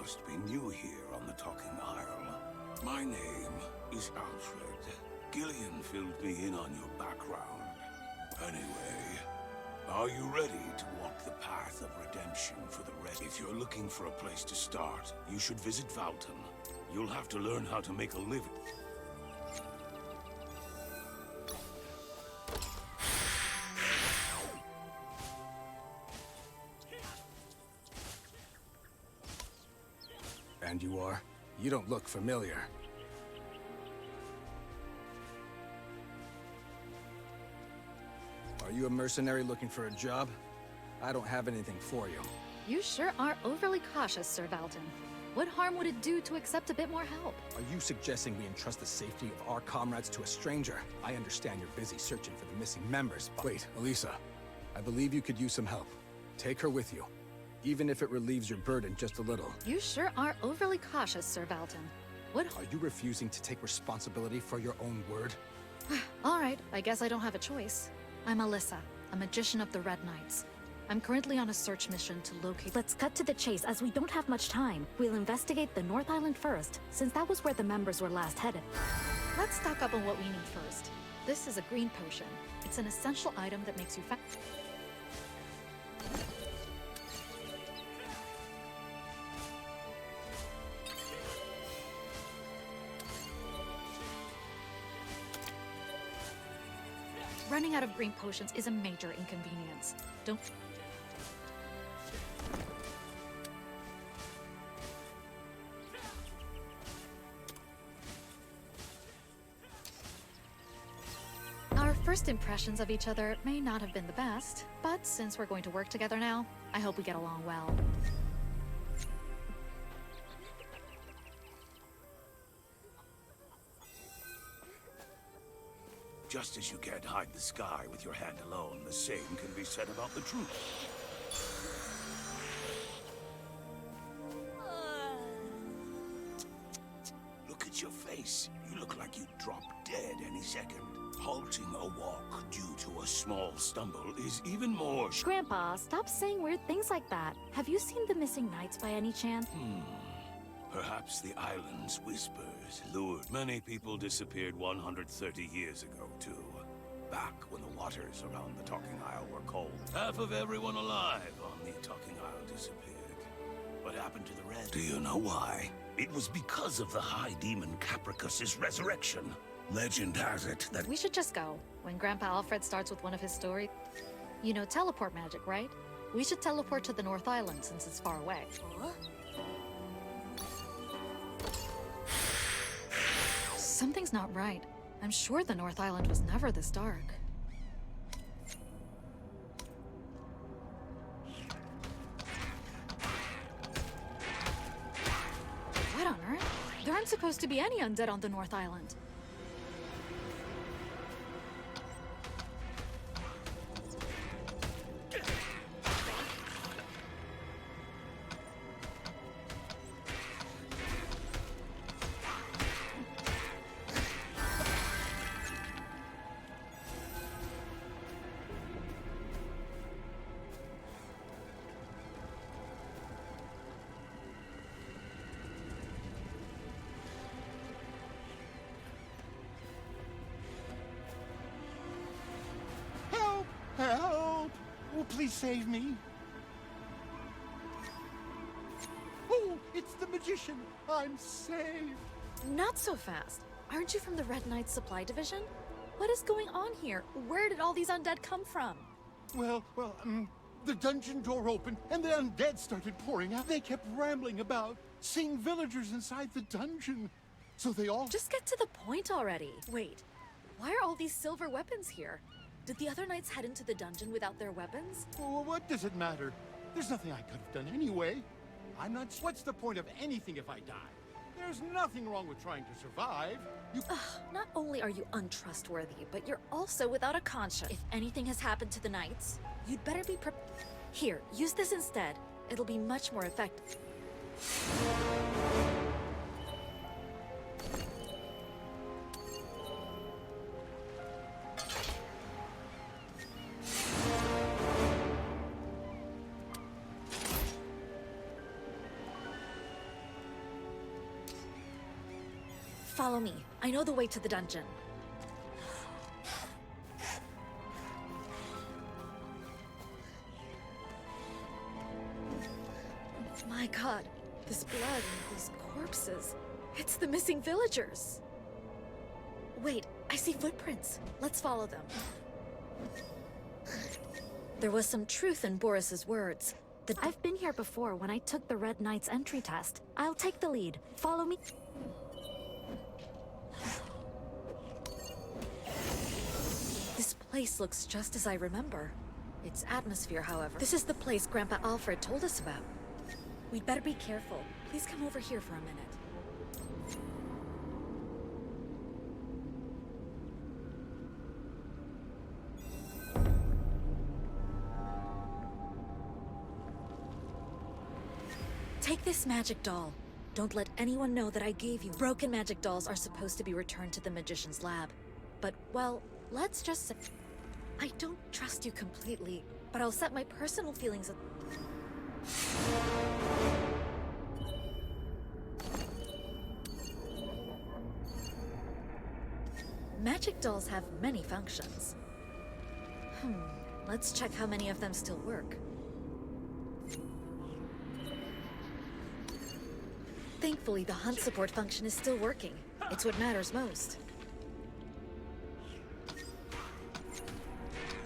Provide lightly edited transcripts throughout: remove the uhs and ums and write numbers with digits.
must be new here on the Talking Isle. My name is Alfred. Gillian filled me in on your background. Anyway, are you ready to walk the path of redemption for the rest? If you're looking for a place to start, you should visit Valton. You'll have to learn how to make a living. And you are? You don't look familiar. Are you a mercenary looking for a job? I don't have anything for you. You sure are overly cautious, Sir Valton. What harm would it do to accept a bit more help? Are you suggesting we entrust the safety of our comrades to a stranger? I understand you're busy searching for the missing members, but... Wait, Elisa. I believe you could use some help. Take her with you. Even if it relieves your burden just a little. You sure are overly cautious, Sir Valton. What... Are you refusing to take responsibility for your own word? All right, I guess I don't have a choice. I'm Alyssa, a magician of the Red Knights. I'm currently on a search mission to locate... Let's cut to the chase, as we don't have much time. We'll investigate the North Island first, since that was where the members were last headed. Let's stock up on what we need first. This is a green potion. It's an essential item that makes you fat. Running out of green potions is a major inconvenience. Don't... Our first impressions of each other may not have been the best, but since we're going to work together now, I hope we get along well. Just as you can't hide the sky with your hand alone, the same can be said about the truth. Look at your face. You look like you'd drop dead any second. Halting a walk due to a small stumble is even more... Grandpa, stop saying weird things like that. Have you seen the missing knights by any chance? Perhaps the island's whispers lured. Many people disappeared 130 years ago, too. Back when the waters around the Talking Isle were cold. Half of everyone alive on the Talking Isle disappeared. What happened to the rest? Do you know why? It was because of the High Demon Capricus's resurrection. Legend has it that... We should just go. When Grandpa Alfred starts with one of his stories... You know teleport magic, right? We should teleport to the North Island since it's far away. Huh? Something's not right. I'm sure the North Island was never this dark. What on earth? There aren't supposed to be any undead on the North Island. Help! Oh, please save me. Oh, it's the magician. I'm saved. Not so fast. Aren't you from the Red Knights Supply Division? What is going on here? Where did all these undead come from? Well, the dungeon door opened and the undead started pouring out. They kept rambling about, seeing villagers inside the dungeon. So they all... Just get to the point already. Wait, why are all these silver weapons here? Did the other knights head into the dungeon without their weapons? Oh, what does it matter? There's nothing I could have done anyway. I'm not... What's the point of anything if I die? There's nothing wrong with trying to survive. Not only are you untrustworthy, but you're also without a conscience. If anything has happened to the knights, you'd better be Here, use this instead. It'll be much more effective. Follow me. I know the way to the dungeon. My god, this blood and these corpses. It's the missing villagers. Wait, I see footprints. Let's follow them. There was some truth in Boris's words. I've been here before when I took the Red Knight's entry test. I'll take the lead. Follow me. This place looks just as I remember. Its atmosphere, however. This is the place Grandpa Alfred told us about. We'd better be careful. Please come over here for a minute. Take this magic doll. Don't let anyone know that I gave you. Broken magic dolls are supposed to be returned to the magician's lab. But, well, let's just say... I don't trust you completely, but I'll set my personal feelings... Magic dolls have many functions. Let's check how many of them still work. Thankfully, the hunt support function is still working. It's what matters most.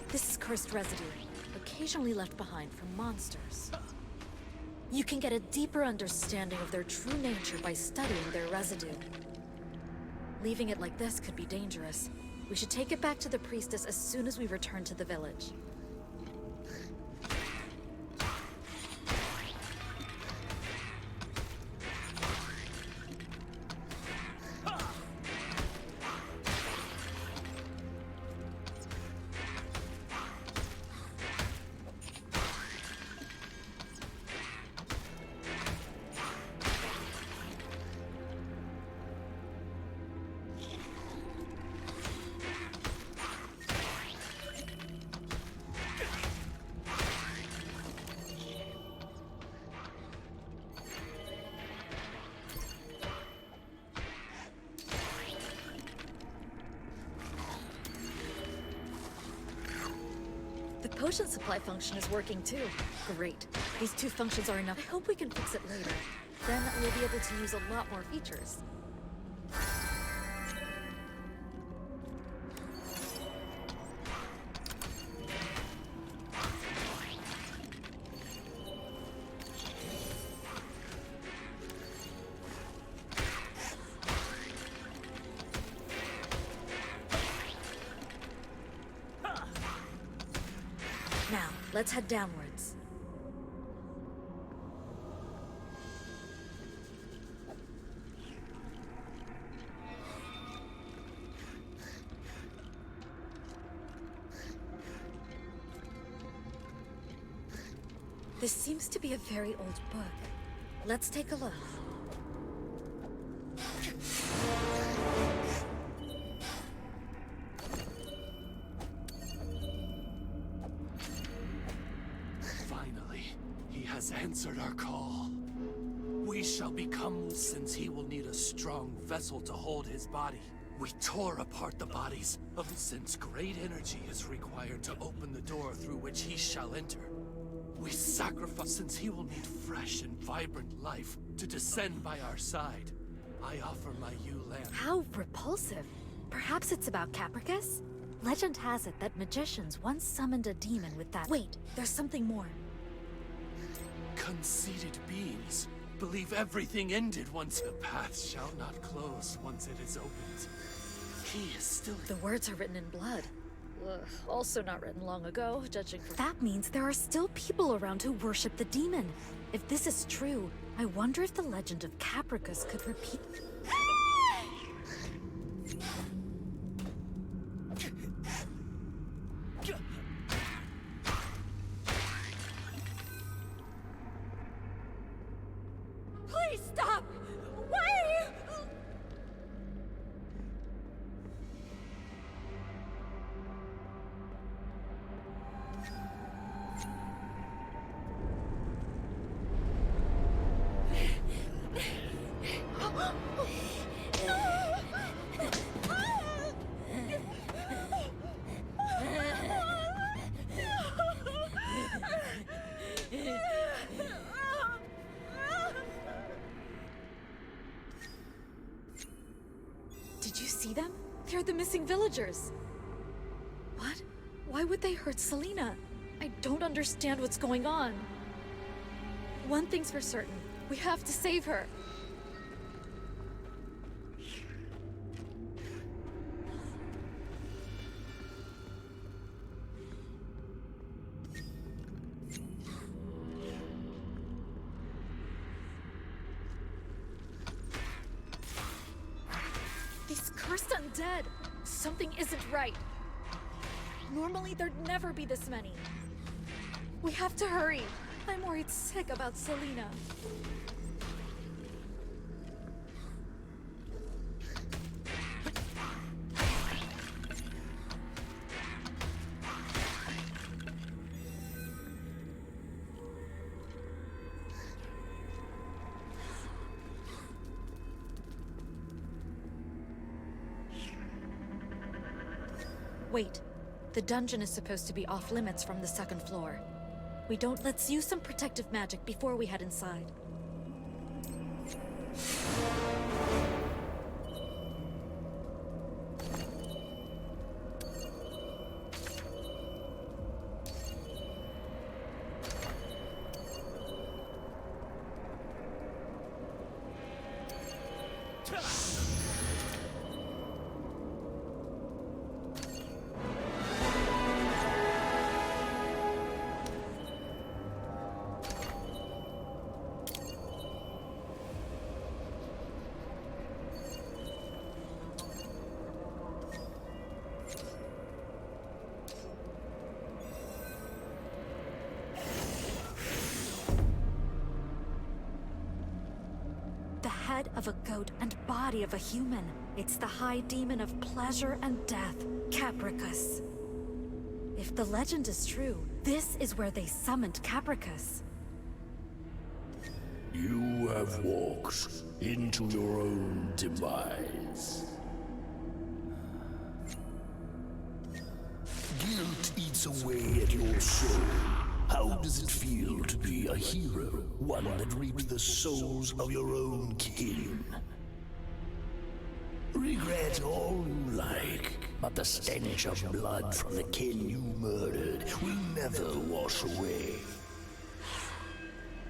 This is cursed residue, occasionally left behind from monsters. You can get a deeper understanding of their true nature by studying their residue. Leaving it like this could be dangerous. We should take it back to the priestess as soon as we return to the village. The potion supply function is working too. Great. These two functions are enough. I hope we can fix it later. Then we'll be able to use a lot more features. Now, let's head downwards. This seems to be a very old book. Let's take a look. Finally, he has answered our call. We shall become, since he will need a strong vessel to hold his body. We tore apart the bodies, since great energy is required to open the door through which he shall enter. We sacrifice, since he will need fresh and vibrant life to descend by our side. I offer my ewe lamb. How repulsive. Perhaps it's about Capricus? Legend has it that magicians once summoned a demon with that— Wait, there's something more. Conceited beings believe everything ended once the path shall not close once it is opened. He is still— The words are written in blood. Ugh, also not written long ago, judging from— That means there are still people around who worship the demon. If this is true, I wonder if the legend of Capricus could repeat— Please stop! Why? They're the missing villagers. What? Why would they hurt Selena? I don't understand what's going on. One thing's for certain. We have to save her. These cursed undead! Something isn't right. Normally, there'd never be this many. We have to hurry. I'm worried sick about Selena. Wait. The dungeon is supposed to be off limits from the second floor. Let's use some protective magic before we head inside. Head of a goat and body of a human. It's the high demon of pleasure and death, Capricus. If the legend is true, this is where they summoned Capricus. You have walked into your own demise. Guilt eats away at your soul. How does it feel to be a hero? One that reaps the souls of your own kin. Regret all you like, but the stench of blood from the kin you murdered will never wash away.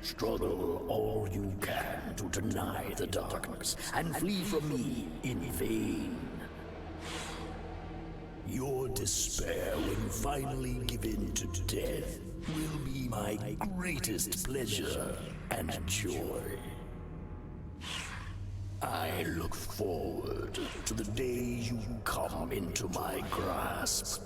Struggle all you can to deny the darkness and flee from me in vain. Your despair when you finally give in to death will be my greatest pleasure and joy. I look forward to the day you come into my grasp.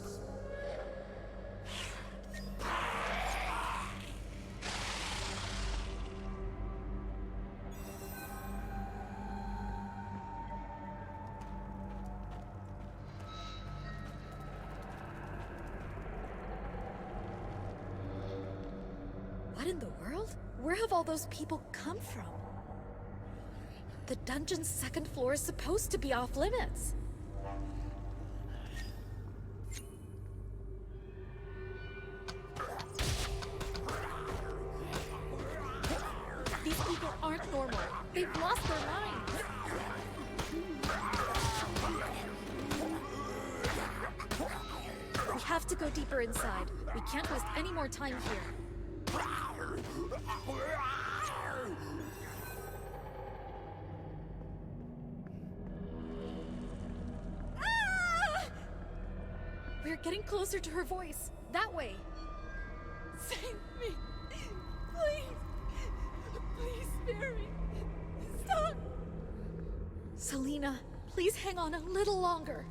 What in the world? Where have all those people come from? The dungeon's second floor is supposed to be off limits. These people aren't normal. They've lost their minds. We have to go deeper inside. We can't waste any more time here. We're getting closer to her voice. That way. Save me. Please. Please spare me. Stop. Selena, please hang on a little longer.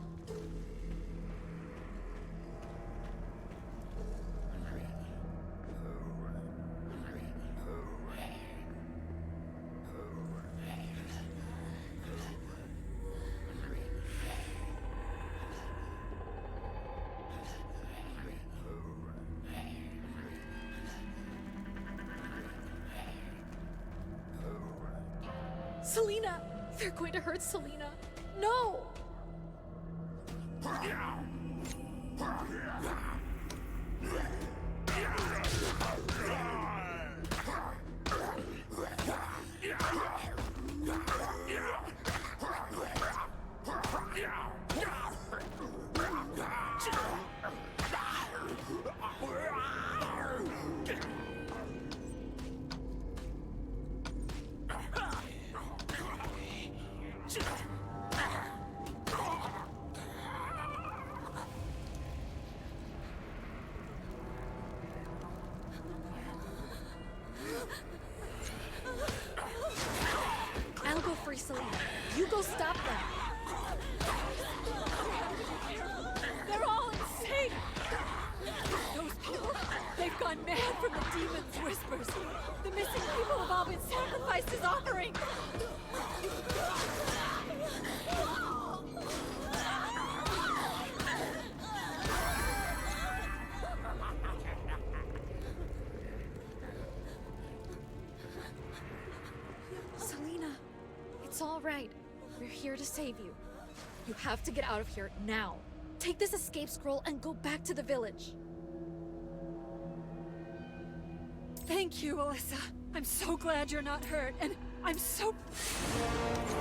Selena! They're going to hurt Selena. No! all right. We're here to save you. You have to get out of here now. Take this escape scroll and go back to the village. Thank you, Alyssa. I'm so glad you're not hurt, and I'm so...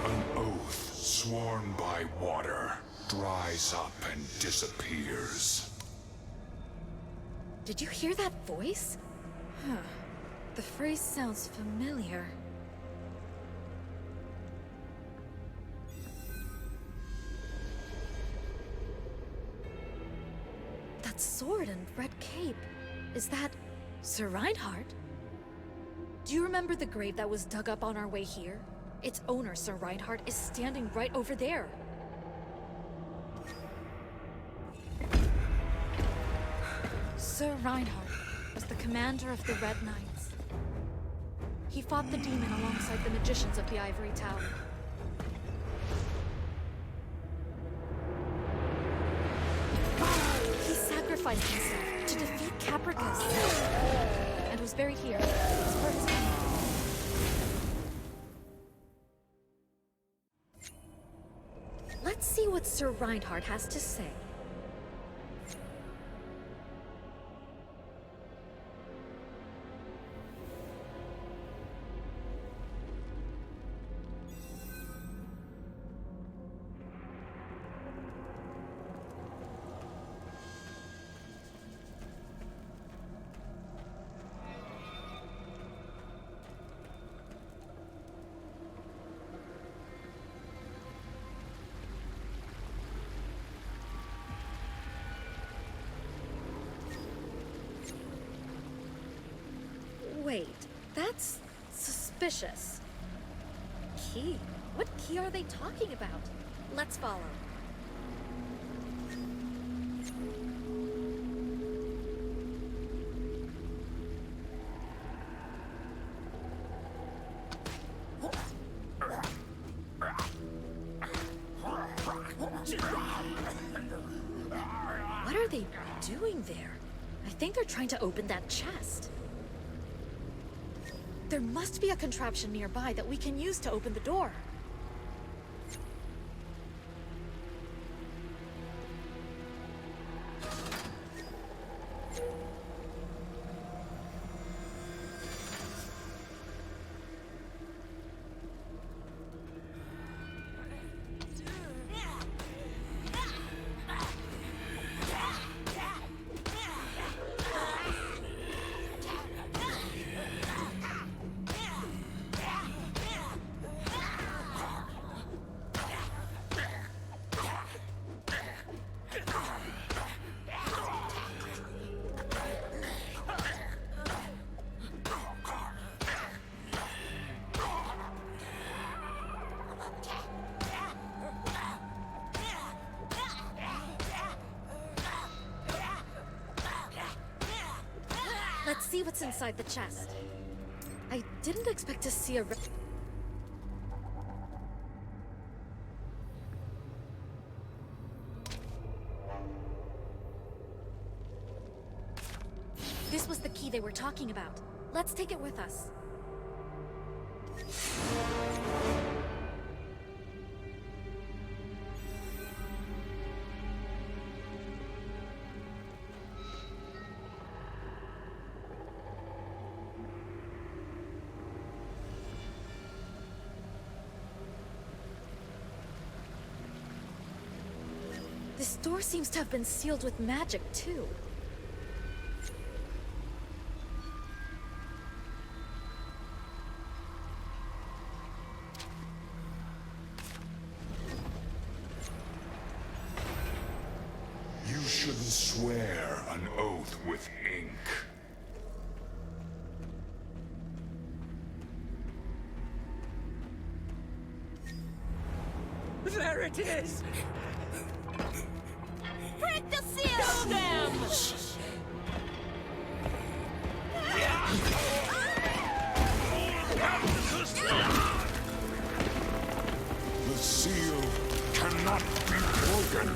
An oath sworn by water dries up and disappears. Did you hear that voice? Huh. The phrase sounds familiar. That sword and red cape. Is that Sir Reinhardt? Do you remember the grave that was dug up on our way here? Its owner, Sir Reinhardt, is standing right over there. Sir Reinhardt was the commander of the Red Knights. He fought the demon alongside the magicians of the Ivory Tower. He sacrificed himself to defeat Capricus and was buried here for his memory. Let's see what Sir Reinhardt has to say. Wait, that's suspicious. Key? What key are they talking about? Let's follow. What are they doing there? I think they're trying to open that chest. There must be a contraption nearby that we can use to open the door. Let's see what's inside the chest. I didn't expect to see a... This was the key they were talking about. Let's take it with us. This door seems to have been sealed with magic, too. You shouldn't swear an oath with ink. There it is! Break the seal! Kill them! The seal cannot be broken.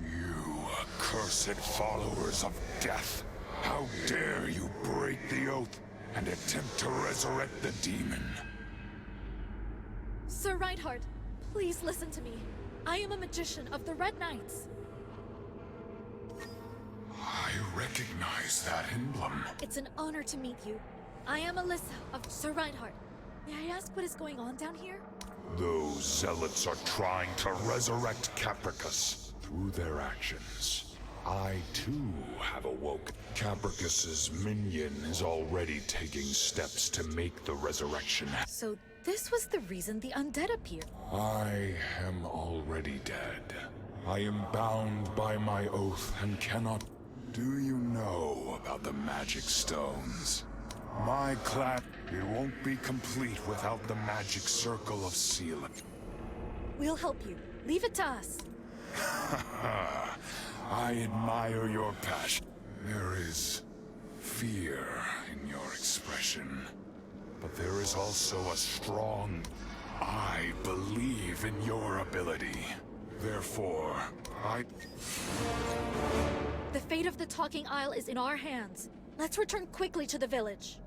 You accursed accursed followers of death! How dare you break the oath and attempt to resurrect the demon? Sir Reinhardt, please listen to me. I am a magician of the Red Knights. I recognize that emblem. It's an honor to meet you. I am Alyssa of Sir Reinhardt. May I ask what is going on down here? Those zealots are trying to resurrect Capricus through their actions. I, too, have awoke. Capricus's minion is already taking steps to make the resurrection. So this was the reason the undead appeared. I am already dead. I am bound by my oath and cannot... Do you know about the magic stones? My clan, it won't be complete without the magic circle of sealing. We'll help you. Leave it to us. I admire your passion. There is fear in your expression. But there is also a strong... I believe in your ability. Therefore, The fate of the Talking Isle is in our hands. Let's return quickly to the village.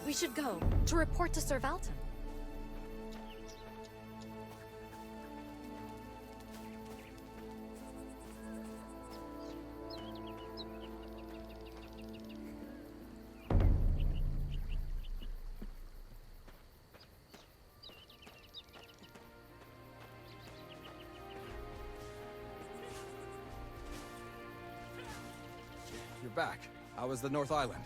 We should go to report to Sir Valton. You're back. How was the North Island?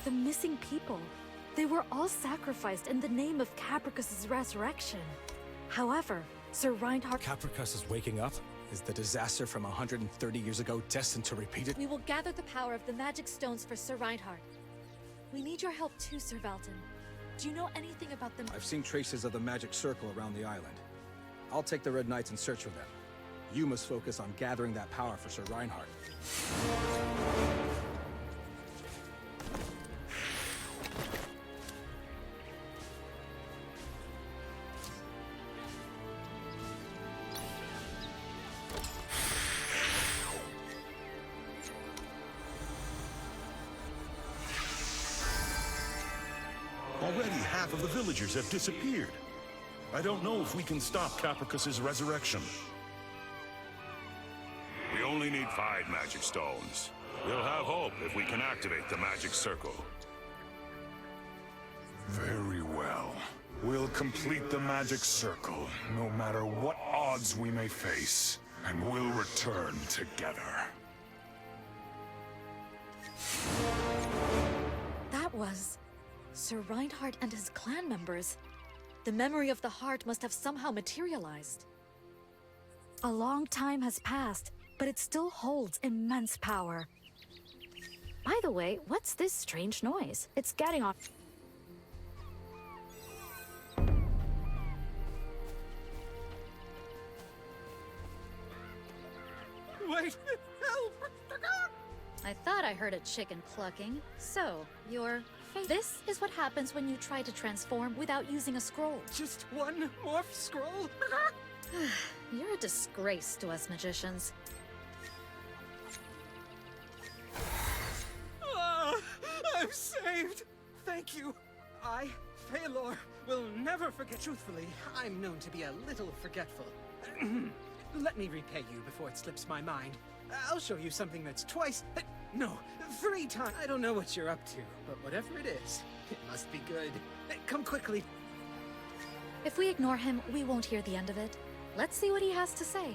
The missing people. They were all sacrificed in the name of Capricus's resurrection. However, Sir Reinhardt... Capricus is waking up? Is the disaster from 130 years ago destined to repeat it? We will gather the power of the magic stones for Sir Reinhardt. We need your help too, Sir Valton. Do you know anything about them? I've seen traces of the magic circle around the island. I'll take the Red Knights in search of them. You must focus on gathering that power for Sir Reinhardt. Already half of the villagers have disappeared. I don't know if we can stop Capricus's resurrection. We only need 5 magic stones. We'll have hope if we can activate the magic circle. Very well. We'll complete the magic circle, no matter what odds we may face, and we'll return together. That was Sir Reinhardt and his clan members. The memory of the heart must have somehow materialized. A long time has passed, but it still holds immense power. By the way, what's this strange noise? It's getting on. Wait! Help! I thought I heard a chicken clucking. So, you're... This is what happens when you try to transform without using a scroll. Just one morph scroll? You're a disgrace to us magicians. I'm saved! Thank you. I, Phalor, will never forget. Truthfully, I'm known to be a little forgetful. Let me repay you before it slips my mind. I'll show you something that's twice... no, 3 times. I don't know what you're up to, but whatever it is, it must be good. Come quickly. If we ignore him, we won't hear the end of it. Let's see what he has to say.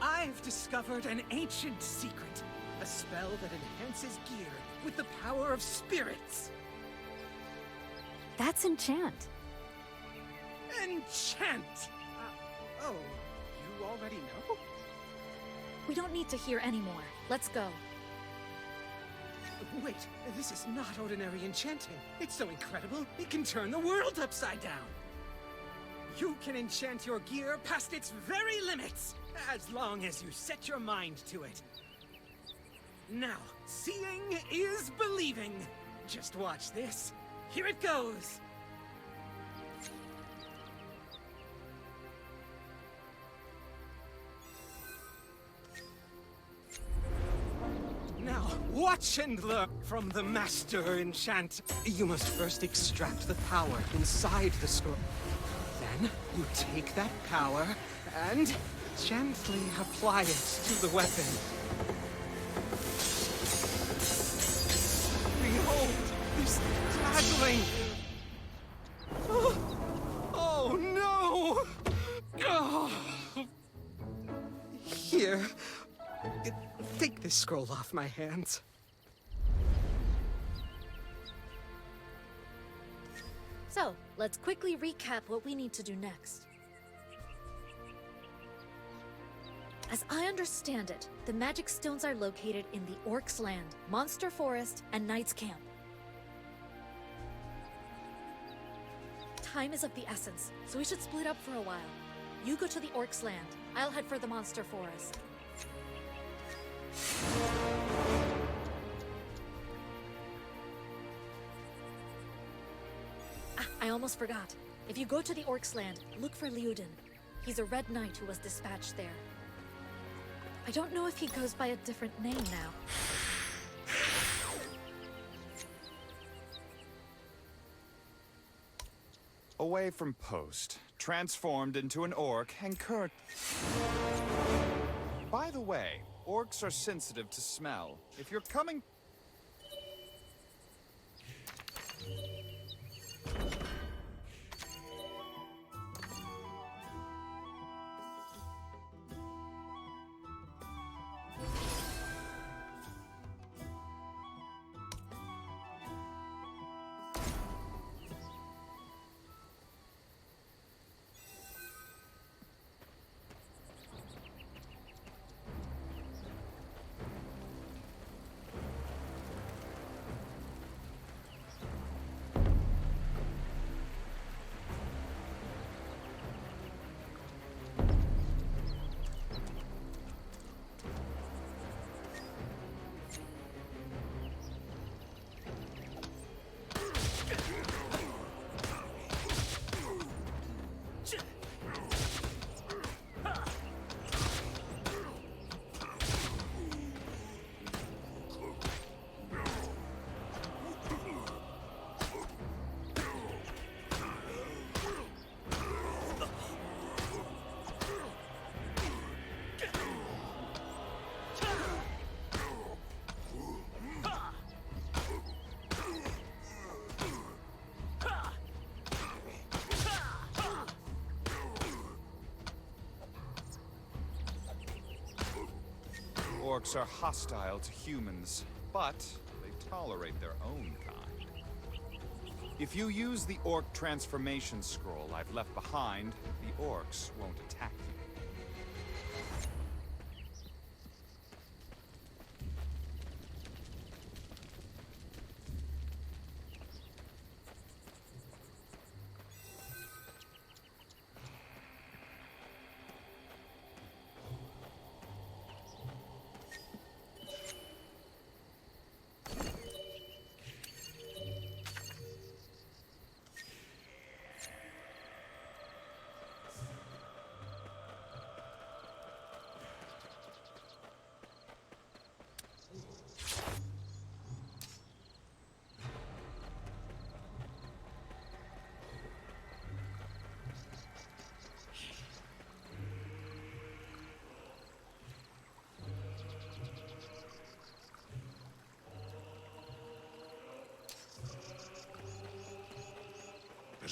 I've discovered an ancient secret. A spell that enhances gear with the power of spirits. That's enchant. Enchant! Oh, you already know? We don't need to hear anymore. Let's go. Wait, this is not ordinary enchanting. It's so incredible, it can turn the world upside down. You can enchant your gear past its very limits, as long as you set your mind to it. Now, seeing is believing. Just watch this. Here it goes. Now, watch and learn from the Master Enchant. You must first extract the power inside the scroll. Then, you take that power and gently apply it to the weapon. Behold, this dazzling... Oh no! Oh. Here, take this scroll off my hands. So, let's quickly recap what we need to do next. As I understand it, the magic stones are located in the Orcs' Land, Monster Forest, and Knight's Camp. Time is of the essence, so we should split up for a while. You go to the Orcs' Land. I'll head for the Monster Forest. I almost forgot. If you go to the Orcs' Land, look for Liudin. He's a Red Knight who was dispatched there. I don't know if he goes by a different name now. Away from post, transformed into an orc, and current... By the way, orcs are sensitive to smell. If you're coming... Orcs are hostile to humans, but they tolerate their own kind. If you use the orc transformation scroll I've left behind, the orcs won't attack you.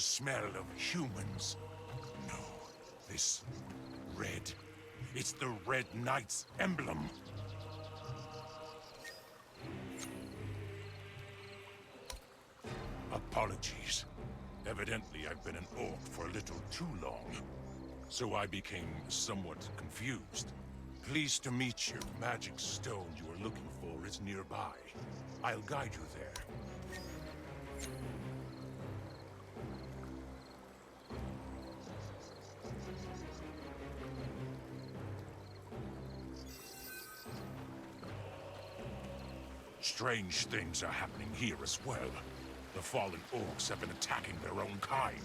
smell of humans. No, this red. It's the Red Knight's emblem. Apologies. Evidently, I've been an orc for a little too long. So I became somewhat confused. Pleased to meet you. Magic stone you are looking for is nearby. I'll guide you there. Strange things are happening here as well. The fallen orcs have been attacking their own kind.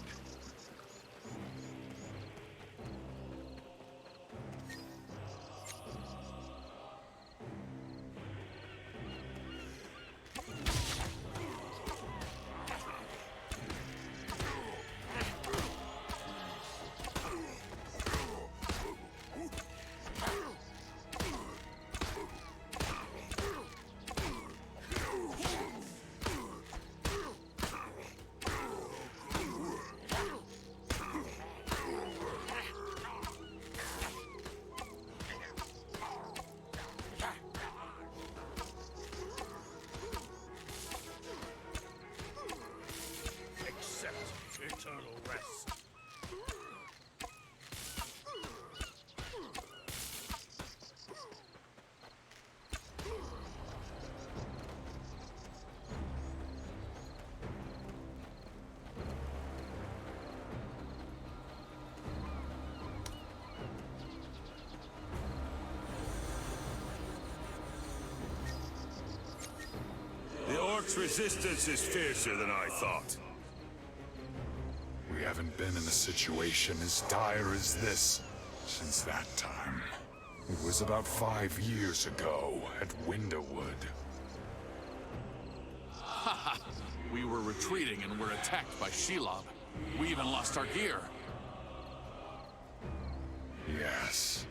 Eternal rest. The orcs' resistance is fiercer than I thought. We haven't been in a situation as dire as this since that time. It was about 5 years ago at Windowwood. Haha! We were retreating and were attacked by Shelob. We even lost our gear. Yes,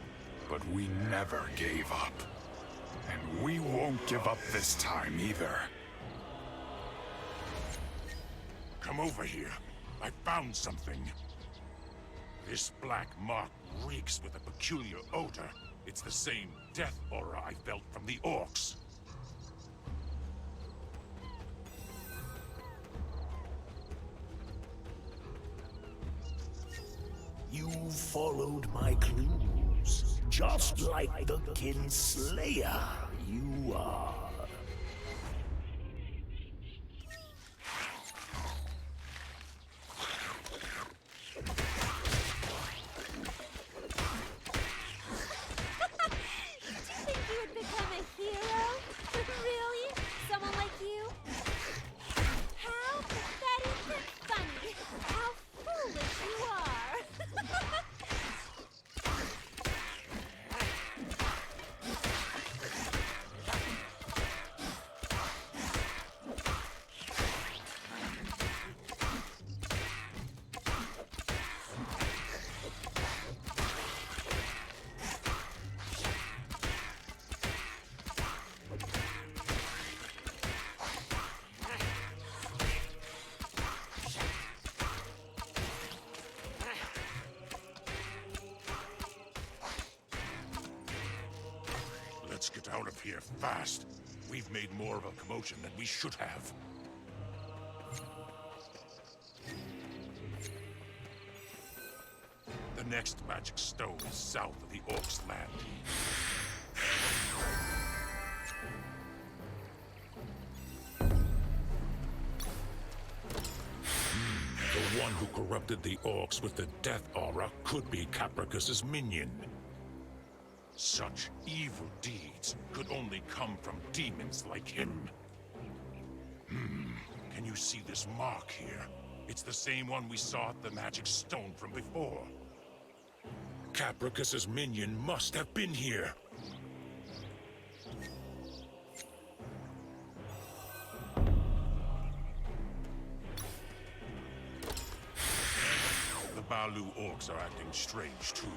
but we never gave up. And we won't give up this time either. Come over here. I found something. This black mark reeks with a peculiar odor. It's the same death aura I felt from the orcs. You followed my clues, just like the Kinslayer you are. Let's get out of here fast. We've made more of a commotion than we should have. The next magic stone is south of the Orcs' land. The one who corrupted the Orcs with the death aura could be Capricus's minion. Such evil deeds could only come from demons like him. Can you see this mark here? It's the same one we saw at the magic stone from before. Capricus's minion must have been here. The Balu orcs are acting strange too.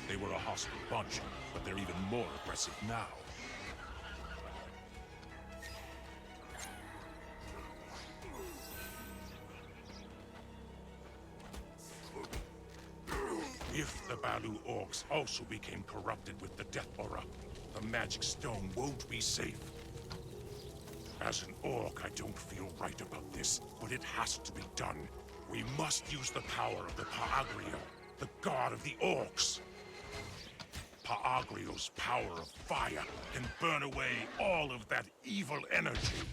They were a hostile bunch, but they're even more aggressive now. If the Balu orcs also became corrupted with the Death Aura, the magic stone won't be safe. As an orc, I don't feel right about this, but it has to be done. We must use the power of the Pa'agrio, the god of the orcs. Pa'agrio's power of fire can burn away all of that evil energy.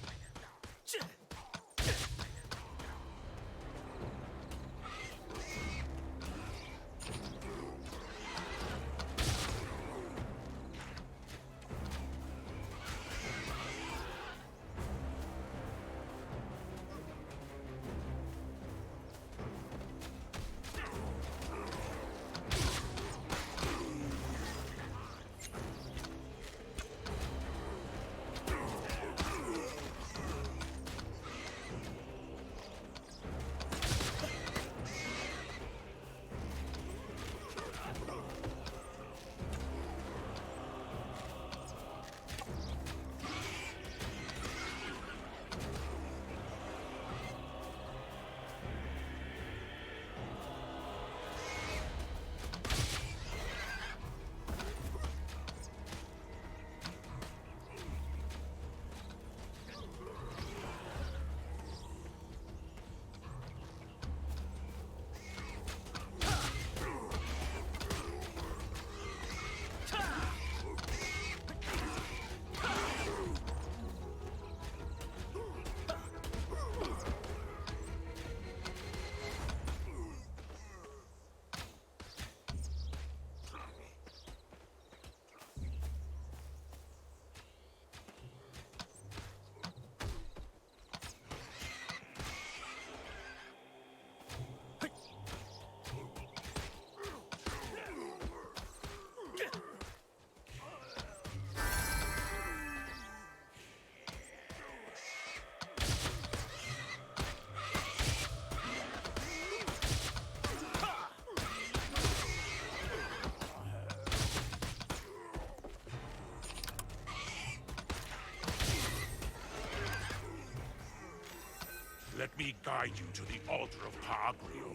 Let me guide you to the altar of Pa'agrio.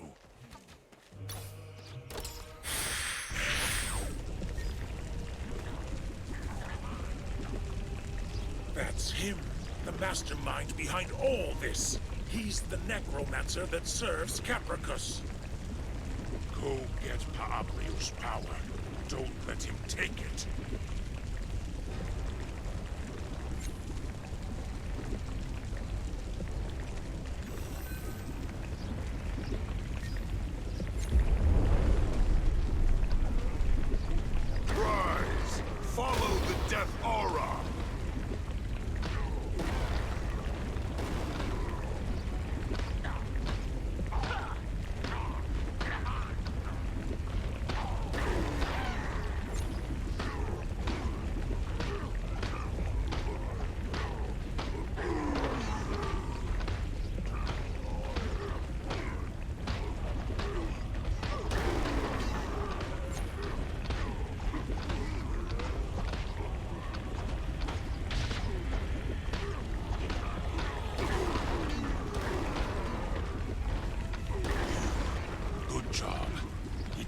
That's him, the mastermind behind all this. He's the necromancer that serves Capricus. Go get Pa'agrio's power. Don't let him take it.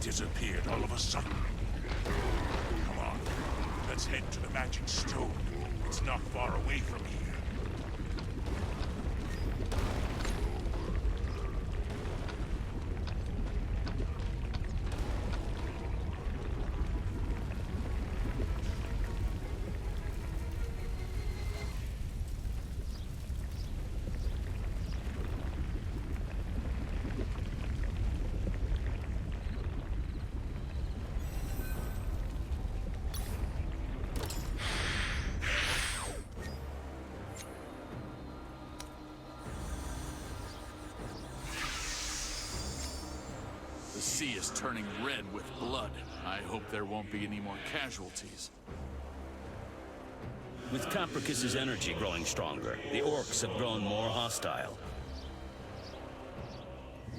Disappeared all of a sudden. Come on, let's head to the magic stone. It's not far away from here. The sea is turning red with blood. I hope there won't be any more casualties. With Capricus's energy growing stronger, the orcs have grown more hostile.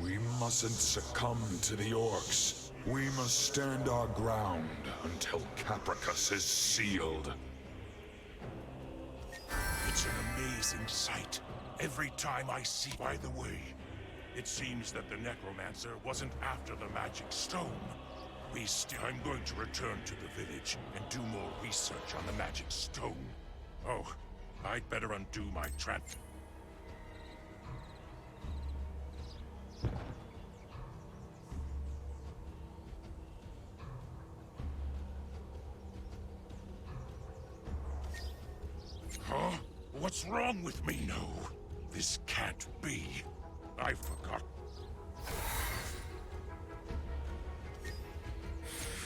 We mustn't succumb to the orcs. We must stand our ground until Capricus is sealed. It's an amazing sight. Every time I see. By the way, it seems that the necromancer wasn't after the magic stone. I'm going to return to the village and do more research on the magic stone. Oh, I'd better undo my Huh? What's wrong with me? No, this can't be. I forgot.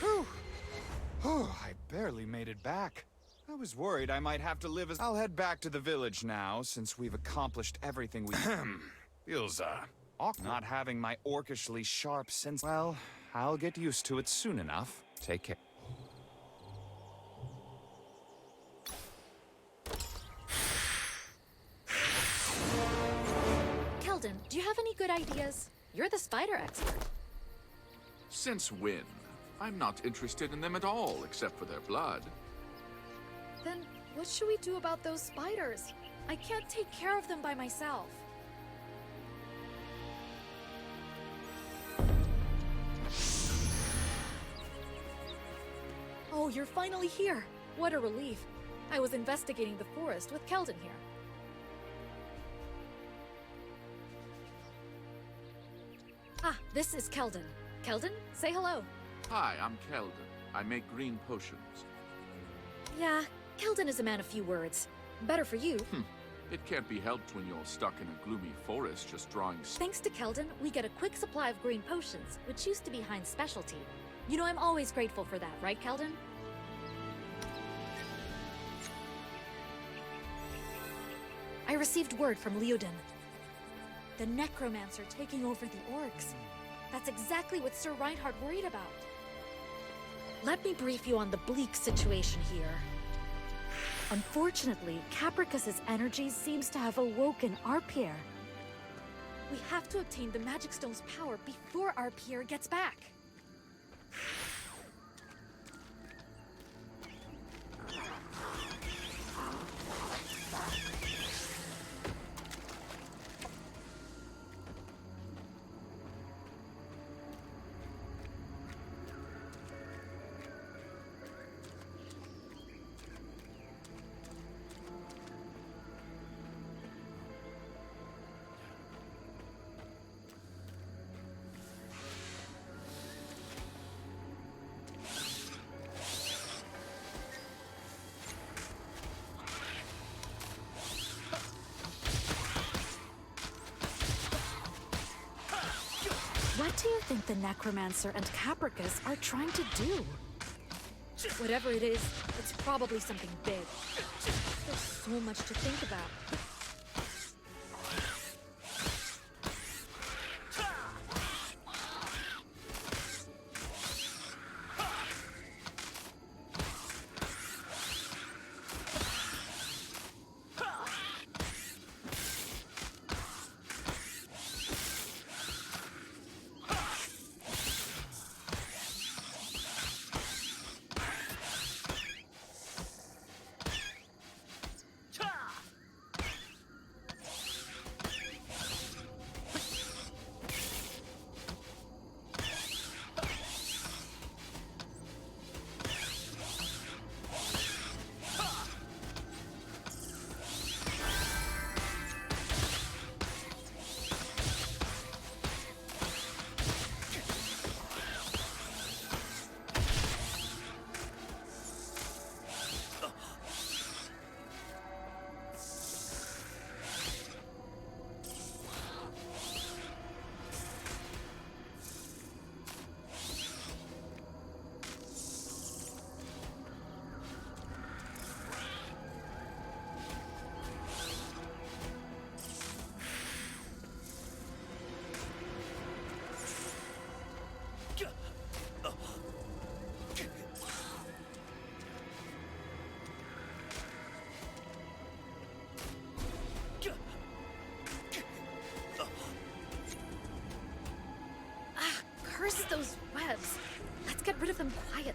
Whew. Oh, I barely made it back. I was worried I might have to live as... I'll head back to the village now, since we've accomplished everything we... Feels, awkward not having my orcishly sharp sense... Well, I'll get used to it soon enough. Take care. Keldon, do you have any good ideas? You're the spider expert. Since when? I'm not interested in them at all, except for their blood. Then what should we do about those spiders? I can't take care of them by myself. Oh, you're finally here. What a relief. I was investigating the forest with Keldon here. Ah, this is Keldon. Keldon, say hello. Hi, I'm Keldon. I make green potions. Yeah, Keldon is a man of few words. Better for you. It can't be helped when you're stuck in a gloomy forest just drawing... Thanks to Keldon, we get a quick supply of green potions, which used to be Hein's specialty. You know I'm always grateful for that, right, Keldon? I received word from Liudin. The necromancer taking over the orcs. That's exactly what Sir Reinhardt worried about. Let me brief you on the bleak situation here. Unfortunately, Capricus's energy seems to have awoken our Pierre. We have to obtain the Magic Stone's power before our Pierre gets back. What do you think the Necromancer and Capricus are trying to do? Whatever it is, it's probably something big. There's so much to think about. Curse those webs. Let's get rid of them quietly.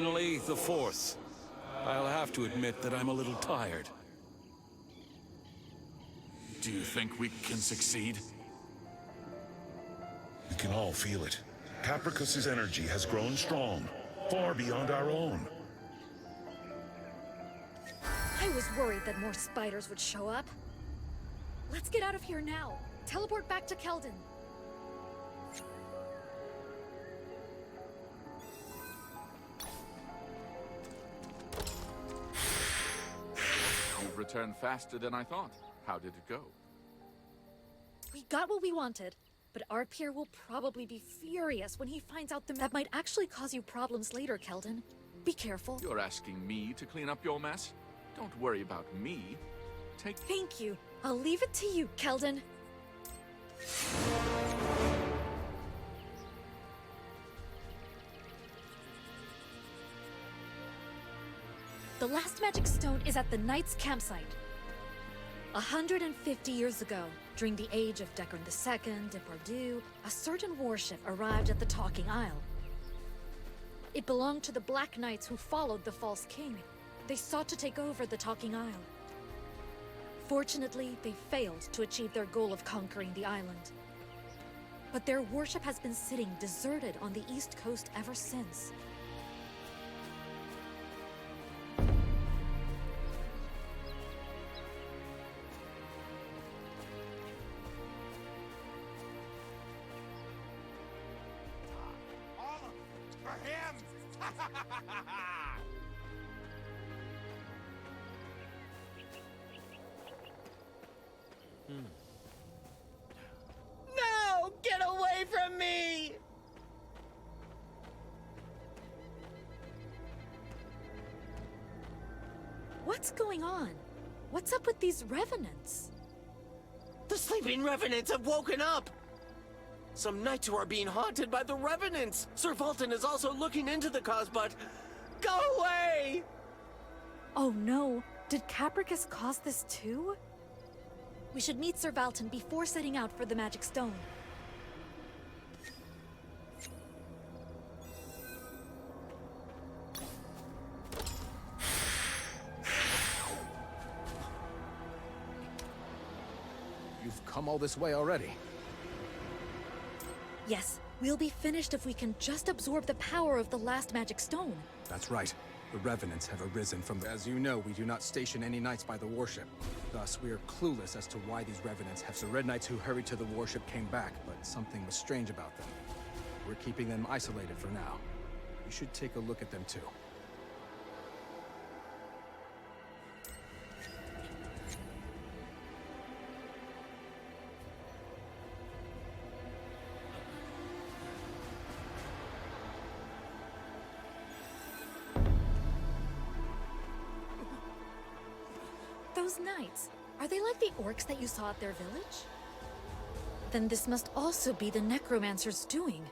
finally, the fourth. I'll have to admit that I'm a little tired. Do you think we can succeed? We can all feel it. Capricus's energy has grown strong, far beyond our own. I was worried that more spiders would show up. Let's get out of here now. Teleport back to Keldon. You've returned faster than I thought. How did it go? We got what we wanted, but our peer will probably be furious when he finds out that might actually cause you problems later, Keldon. Be careful. You're asking me to clean up your mess? Don't worry about me. Thank you. I'll leave it to you, Keldon. The last magic stone is at the Knight's campsite. 150 years ago, during the age of Deckard II and Depardieu, a certain warship arrived at the Talking Isle. It belonged to the Black Knights who followed the False King. They sought to take over the Talking Isle. Fortunately, they failed to achieve their goal of conquering the island. But their warship has been sitting deserted on the East Coast ever since. No! Get away from me! What's going on? What's up with these revenants? The sleeping revenants have woken up! Some knights who are being haunted by the revenants! Sir Vultan is also looking into the cause, but... Go away! Oh no, did Capricus cause this too? We should meet Sir Valton before setting out for the Magic Stone. You've come all this way already. Yes, we'll be finished if we can just absorb the power of the last Magic Stone. That's right. The Revenants have arisen from the... As you know, we do not station any knights by the warship. Thus, we are clueless as to why these Revenants have... The Red Knights who hurried to the warship came back, but something was strange about them. We're keeping them isolated for now. You should take a look at them too. Those knights, are they like the orcs that you saw at their village? Then this must also be the necromancer's doing.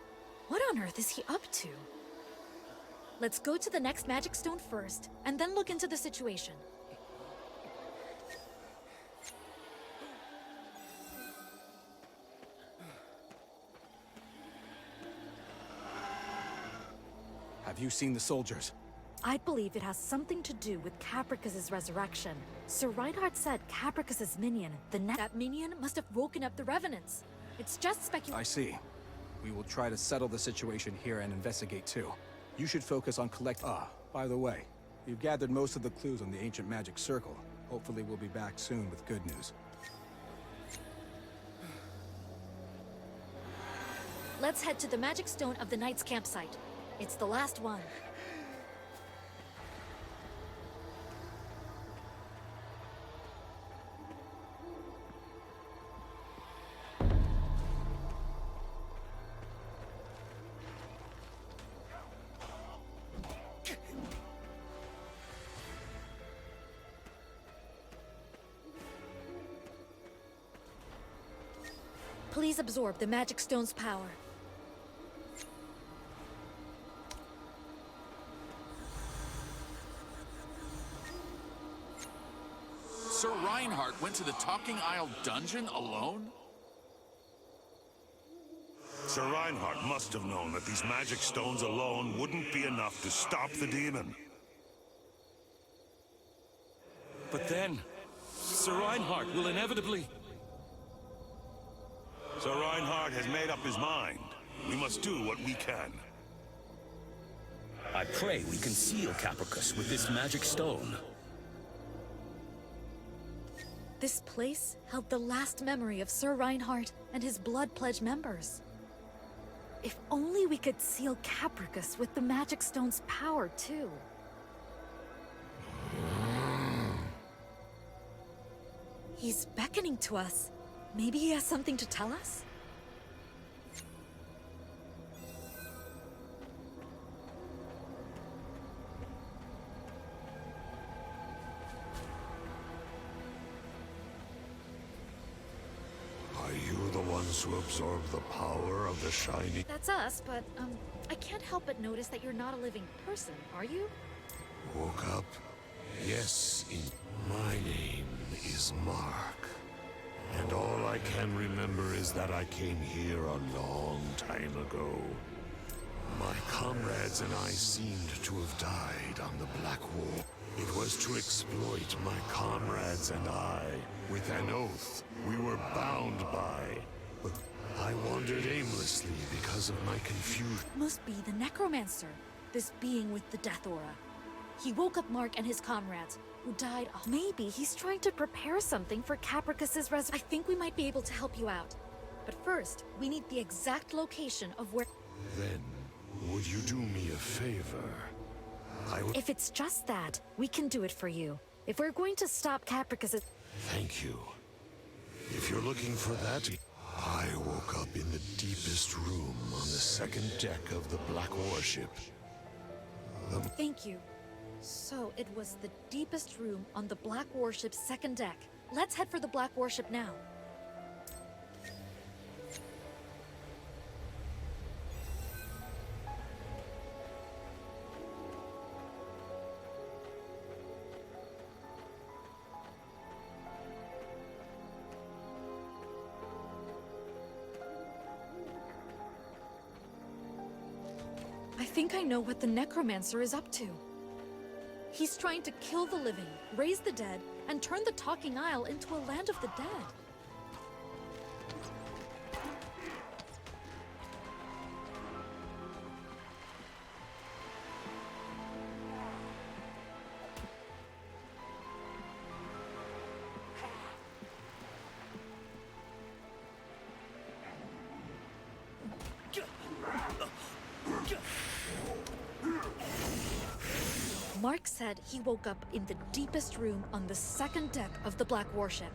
What on earth is he up to? Let's go to the next magic stone first, and then look into the situation. Have you seen the soldiers? I believe it has something to do with Capricus's resurrection. Sir Reinhardt said Capricus's minion, That minion must have woken up the Revenants. It's just speculation. I see. We will try to settle the situation here and investigate too. You should focus on by the way, you've gathered most of the clues on the ancient magic circle. Hopefully we'll be back soon with good news. Let's head to the magic stone of the Knight's campsite. It's the last one. Please absorb the magic stone's power. Sir Reinhardt went to the Talking Isle dungeon alone? Sir Reinhardt must have known that these magic stones alone wouldn't be enough to stop the demon. But then, Sir Reinhardt will inevitably... Sir Reinhardt has made up his mind. We must do what we can. I pray we can seal Capricus with this magic stone. This place held the last memory of Sir Reinhardt and his Blood Pledge members. If only we could seal Capricus with the magic stone's power, too. He's beckoning to us. Maybe he has something to tell us? Are you the ones who absorb the power of the shiny? That's us, but, I can't help but notice that you're not a living person, are you? Woke up? Yes, my name is Mark. And all I can remember is that I came here a long time ago. My comrades and I seemed to have died on the Black Wall. It was to exploit my comrades and I with an oath we were bound by. But I wandered aimlessly because of my confusion. Must be the Necromancer, this being with the Death Aura. He woke up Mark and his comrades, who died. Maybe he's trying to prepare something for Capricus's resurrection. I think we might be able to help you out. But first, we need the exact location of where... Then, would you do me a favor? If it's just that, we can do it for you. If we're going to stop Capricus's... Thank you. If you're looking for that, I woke up in the deepest room on the second deck of the Black Warship. Thank you. So, it was the deepest room on the Black Warship's second deck. Let's head for the Black Warship now. I think I know what the Necromancer is up to. He's trying to kill the living, raise the dead, and turn the Talking Isle into a land of the dead. Mark said he woke up in the deepest room on the second deck of the Black Warship.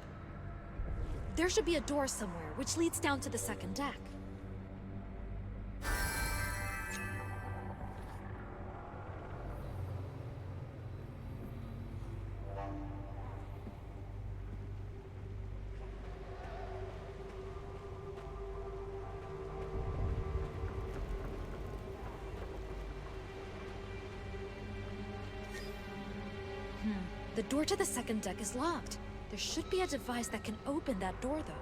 There should be a door somewhere which leads down to the second deck. The door to the second deck is locked. There should be a device that can open that door, though.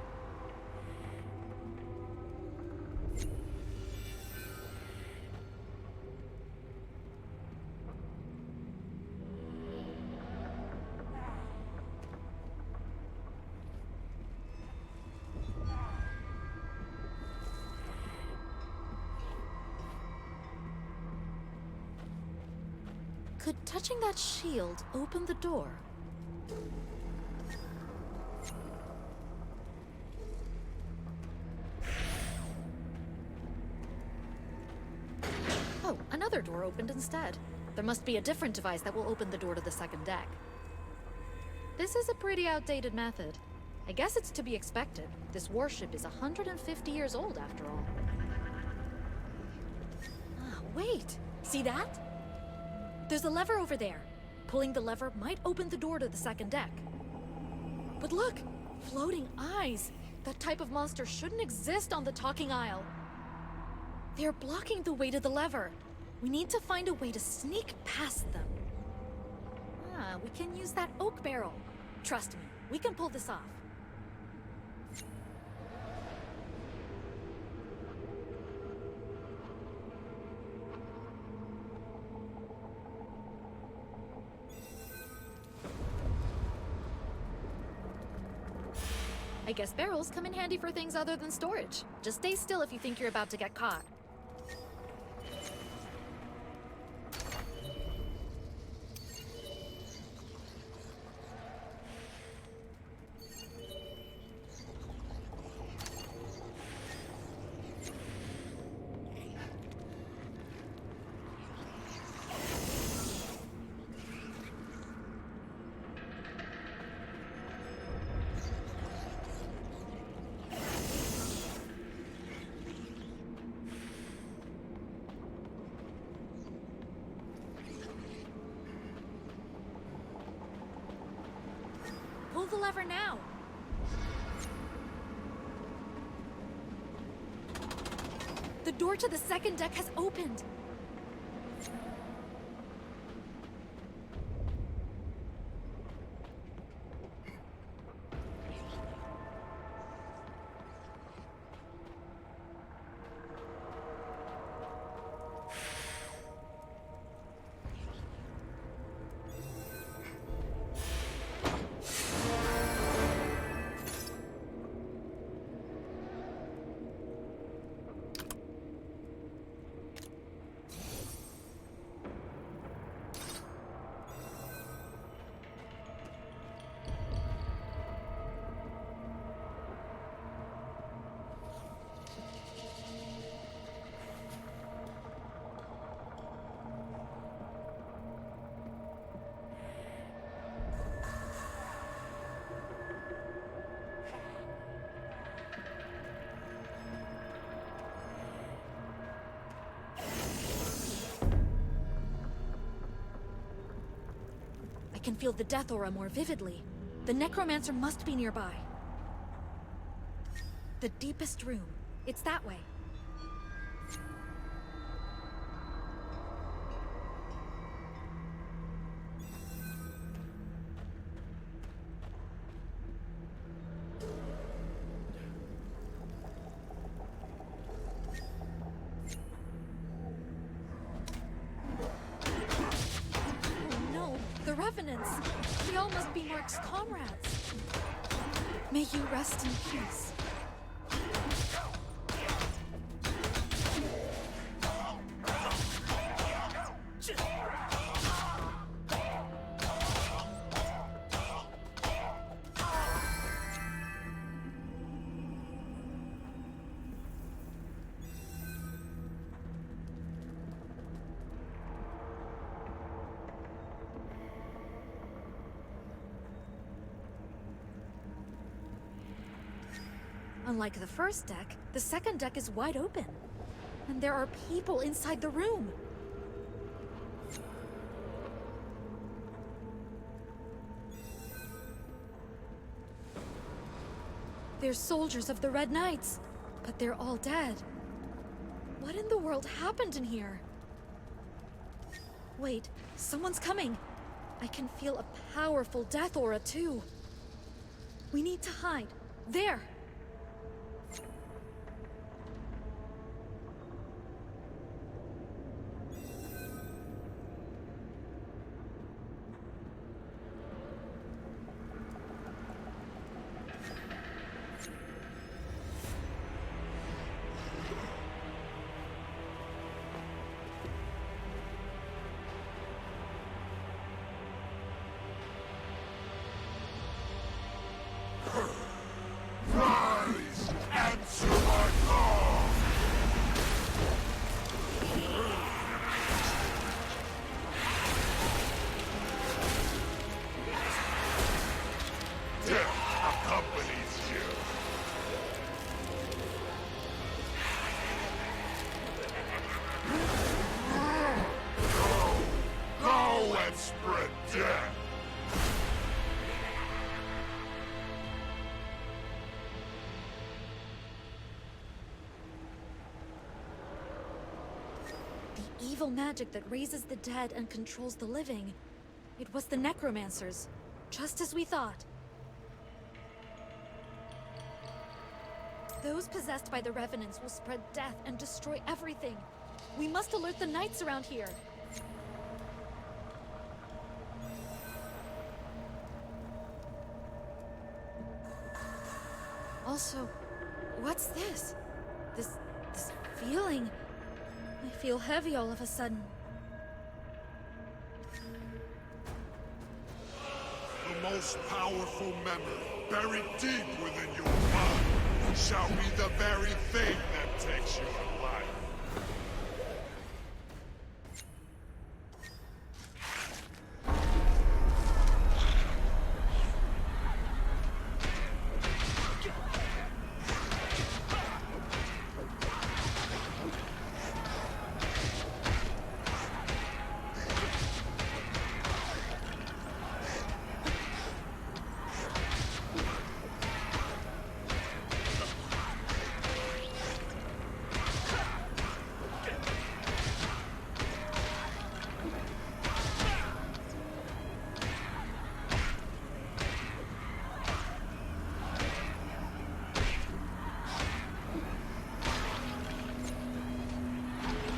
Could touching that shield open the door? Oh, another door opened instead. There must be a different device that will open the door to the second deck. This is a pretty outdated method. I guess it's to be expected. This warship is 150 years old after all. Ah, wait! See that? There's a lever over there. Pulling the lever might open the door to the second deck. But look! Floating eyes! That type of monster shouldn't exist on the Talking Isle. They're blocking the way to the lever. We need to find a way to sneak past them. Ah, we can use that oak barrel. Trust me, we can pull this off. I guess barrels come in handy for things other than storage. Just stay still if you think you're about to get caught. Pull the lever now! The door to the second deck has opened! I can feel the death aura more vividly. The necromancer must be nearby. The deepest room. It's that way. The Revenants! They all must be Mark's comrades. May you rest in peace. Unlike the first deck, the second deck is wide open. And there are people inside the room. They're soldiers of the Red Knights, but they're all dead. What in the world happened in here? Wait, someone's coming. I can feel a powerful death aura too. We need to hide. There! Rise! Answer my call! Death accompanies you. Go and spread death! Evil magic that raises the dead and controls the living. It was the necromancers, just as we thought. Those possessed by the Revenants will spread death and destroy everything. We must alert the knights around here. Also, what's this? This feeling. I feel heavy all of a sudden. The most powerful memory, buried deep within your mind, shall be the very thing that takes you to life.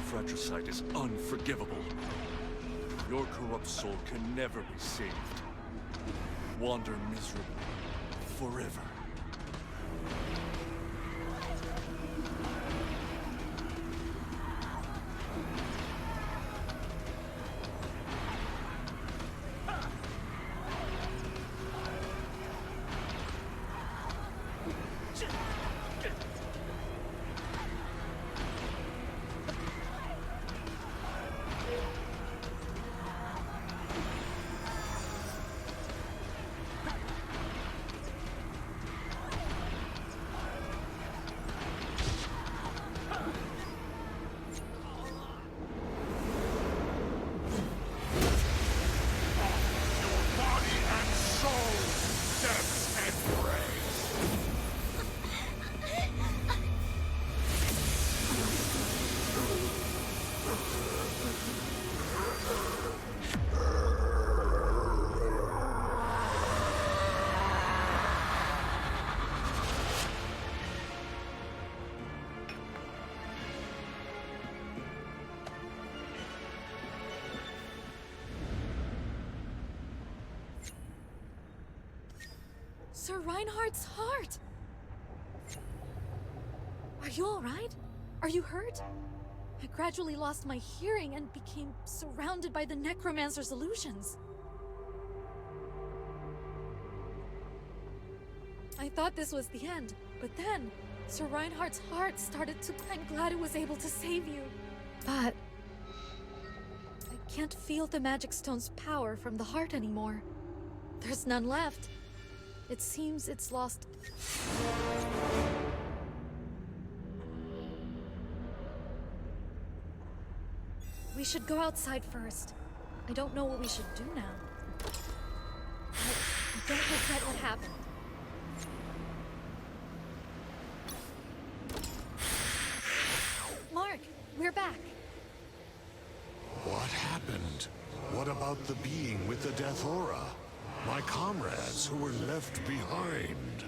Fratricide is unforgivable. Your corrupt soul can never be saved. Wander miserable forever. Sir Reinhardt's heart! Are you alright? Are you hurt? I gradually lost my hearing and became surrounded by the necromancer's illusions. I thought this was the end, but then Sir Reinhardt's heart started to... I'm glad it was able to save you. But... I can't feel the magic stone's power from the heart anymore. There's none left. It seems it's lost. We should go outside first. I don't know what we should do now. But don't forget what happened. Mark, we're back. What happened? What about the being with the death aura? My comrades who were left behind.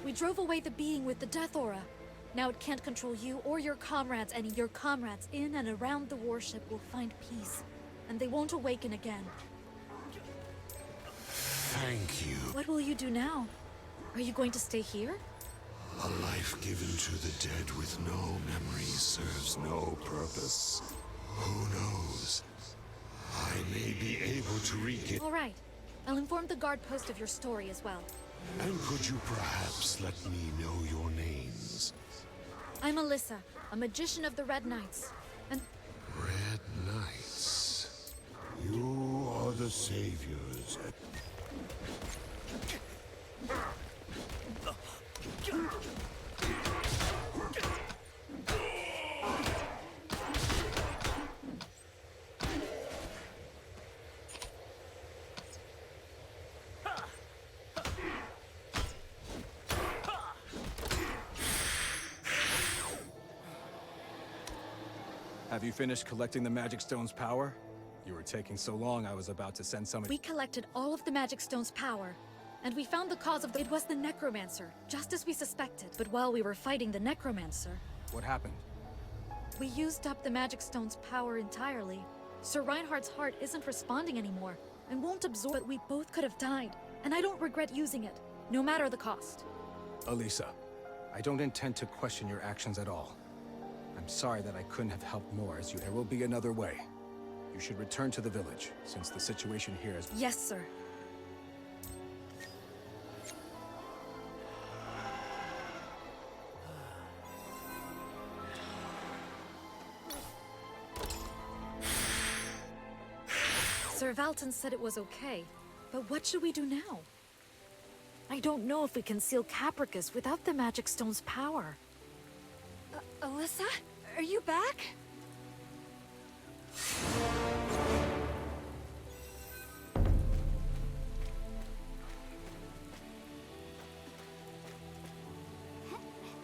We drove away the being with the death aura. Now it can't control you or your comrades, and your comrades in and around the warship will find peace. And they won't awaken again. Thank you. What will you do now? Are you going to stay here? A life given to the dead with no memories serves no purpose. Who knows? I may be able to regain... All right. I'll inform the guard post of your story as well. And could you perhaps let me know your names? I'm Alyssa, a magician of the Red Knights. And... Red Knights. You are the saviors. Have you finished collecting the magic stone's power? You were taking so long, I was about to send someone. We collected all of the magic stone's power, and we found the cause of the... It was the necromancer, just as we suspected. But while we were fighting the necromancer... What happened? We used up the magic stone's power entirely. Sir Reinhardt's heart isn't responding anymore and won't absorb, but we both could have died, and I don't regret using it, no matter the cost. Elisa, I don't intend to question your actions at all. I'm sorry that I couldn't have helped more as you. There will be another way. You should return to the village, since the situation here is... Yes, sir. Sir Valton said it was okay, but what should we do now? I don't know if we can seal Capricus without the magic stone's power. Alyssa? Are you back?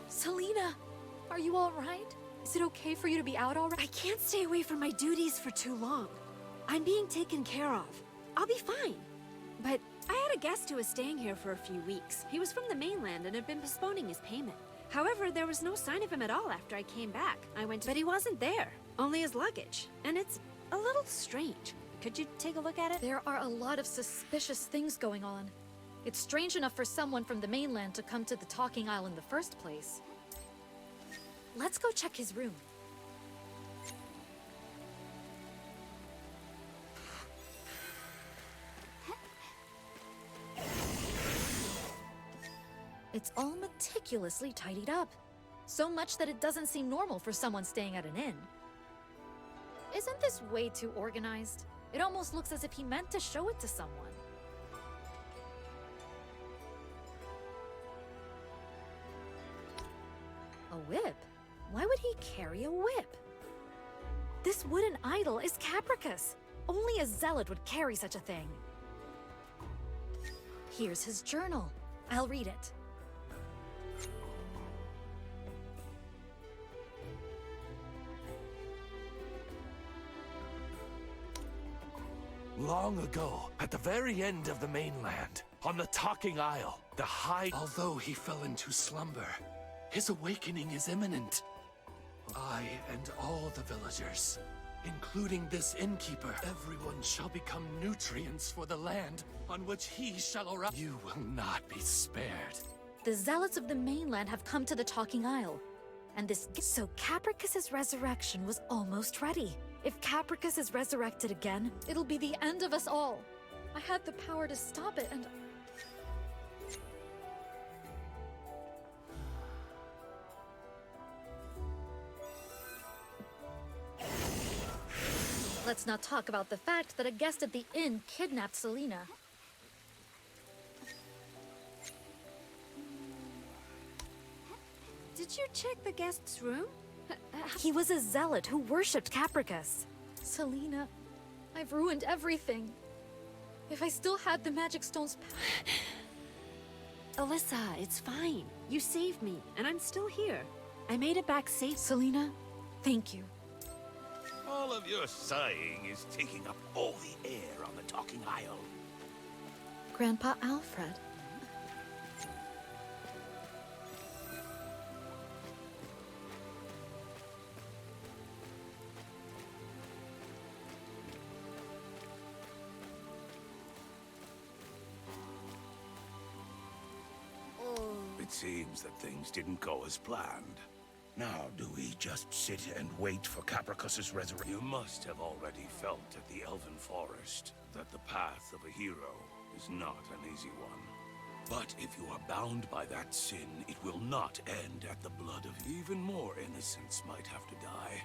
Selena, are you all right? Is it okay for you to be out already? I can't stay away from my duties for too long. I'm being taken care of. I'll be fine. But I had a guest who was staying here for a few weeks. He was from the mainland and had been postponing his payment. However, there was no sign of him at all after I came back. But he wasn't there, only his luggage. And it's a little strange. Could you take a look at it? There are a lot of suspicious things going on. It's strange enough for someone from the mainland to come to the Talking Isle in the first place. Let's go check his room. It's all meticulously tidied up. So much that it doesn't seem normal for someone staying at an inn. Isn't this way too organized? It almost looks as if he meant to show it to someone. A whip? Why would he carry a whip? This wooden idol is Capricus. Only a zealot would carry such a thing. Here's his journal. I'll read it. Long ago, at the very end of the mainland, on the Talking Isle, the Although he fell into slumber, his awakening is imminent. I and all the villagers, including this innkeeper, everyone shall become nutrients for the land on which he shall arise. You will not be spared. The zealots of the mainland have come to the Talking Isle, and this... So Capricus's resurrection was almost ready. If Capricus is resurrected again, it'll be the end of us all. I had the power to stop it, and... Let's not talk about the fact that a guest at the inn kidnapped Selena. Did you check the guest's room? He was a zealot who worshipped Capricus. Selena, I've ruined everything. If I still had the magic stone's power... Alyssa, it's fine. You saved me, and I'm still here. I made it back safe. Selena, thank you. All of your sighing is taking up all the air on the Talking Isle. Grandpa Alfred. It seems that things didn't go as planned. Now, do we just sit and wait for Capricus's resurrection? You must have already felt at the Elven Forest that the path of a hero is not an easy one. But if you are bound by that sin, it will not end at the blood of even more innocents might have to die.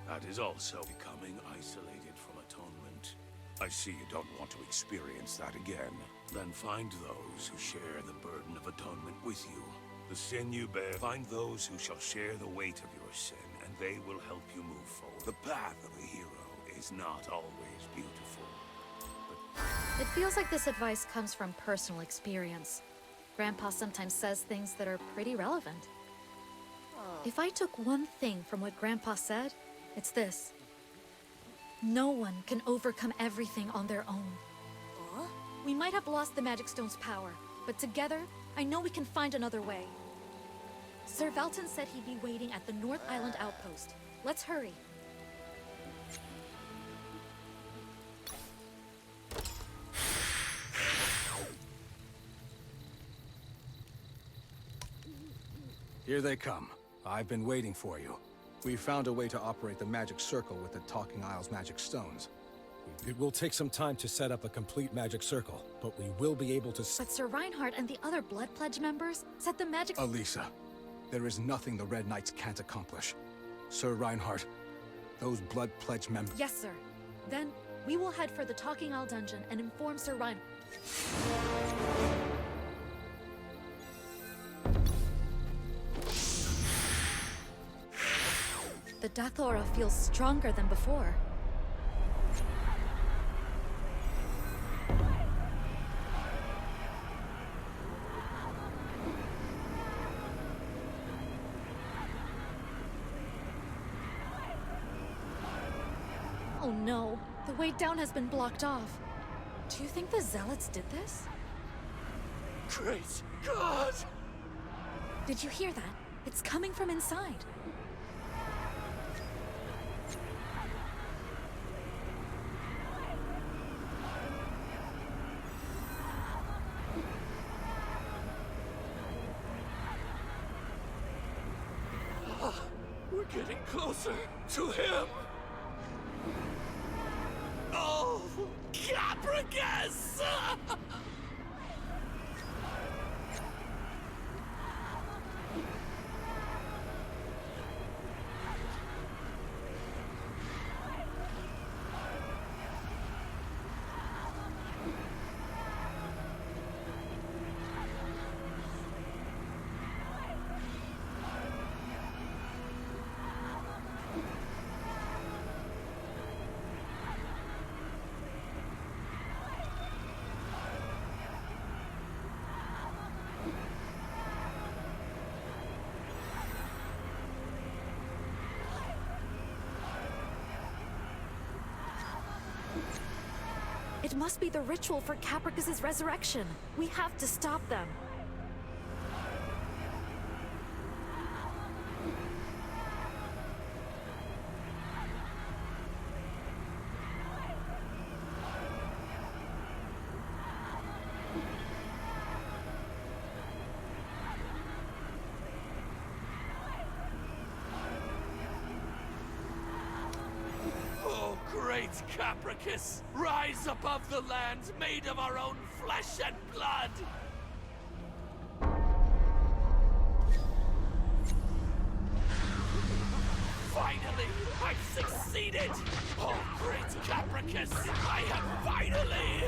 That is also becoming isolated from atonement. I see you don't want to experience that again. Then find those who share the burden of atonement with you. The sin you bear, find those who shall share the weight of your sin, and they will help you move forward. The path of a hero is not always beautiful. It feels like this advice comes from personal experience. Grandpa sometimes says things that are pretty relevant. If I took one thing from what Grandpa said, it's this. No one can overcome everything on their own. We might have lost the Magic Stone's power, but together, I know we can find another way. Sir Valton said he'd be waiting at the North Island outpost. Let's hurry. Here they come. I've been waiting for you. We found a way to operate the magic circle with the Talking Isle's magic stones. It will take some time to set up a complete magic circle, but we will be able to... But Sir Reinhardt and the other Blood Pledge members said the magic... Elisa, there is nothing the Red Knights can't accomplish. Sir Reinhardt, those Blood Pledge members... Yes, sir. Then, we will head for the Talking Isle dungeon and inform Sir Reinhardt. The death aura feels stronger than before. Oh no, the way down has been blocked off. Do you think the Zealots did this? Great God! Did you hear that? It's coming from inside. We're getting closer to him! Oh, Capricus! It must be the ritual for Capricus's resurrection. We have to stop them. Oh, great Capricus! Rise above the lands made of our own flesh and blood! Finally, I've succeeded! Oh, great Capricus! I have finally...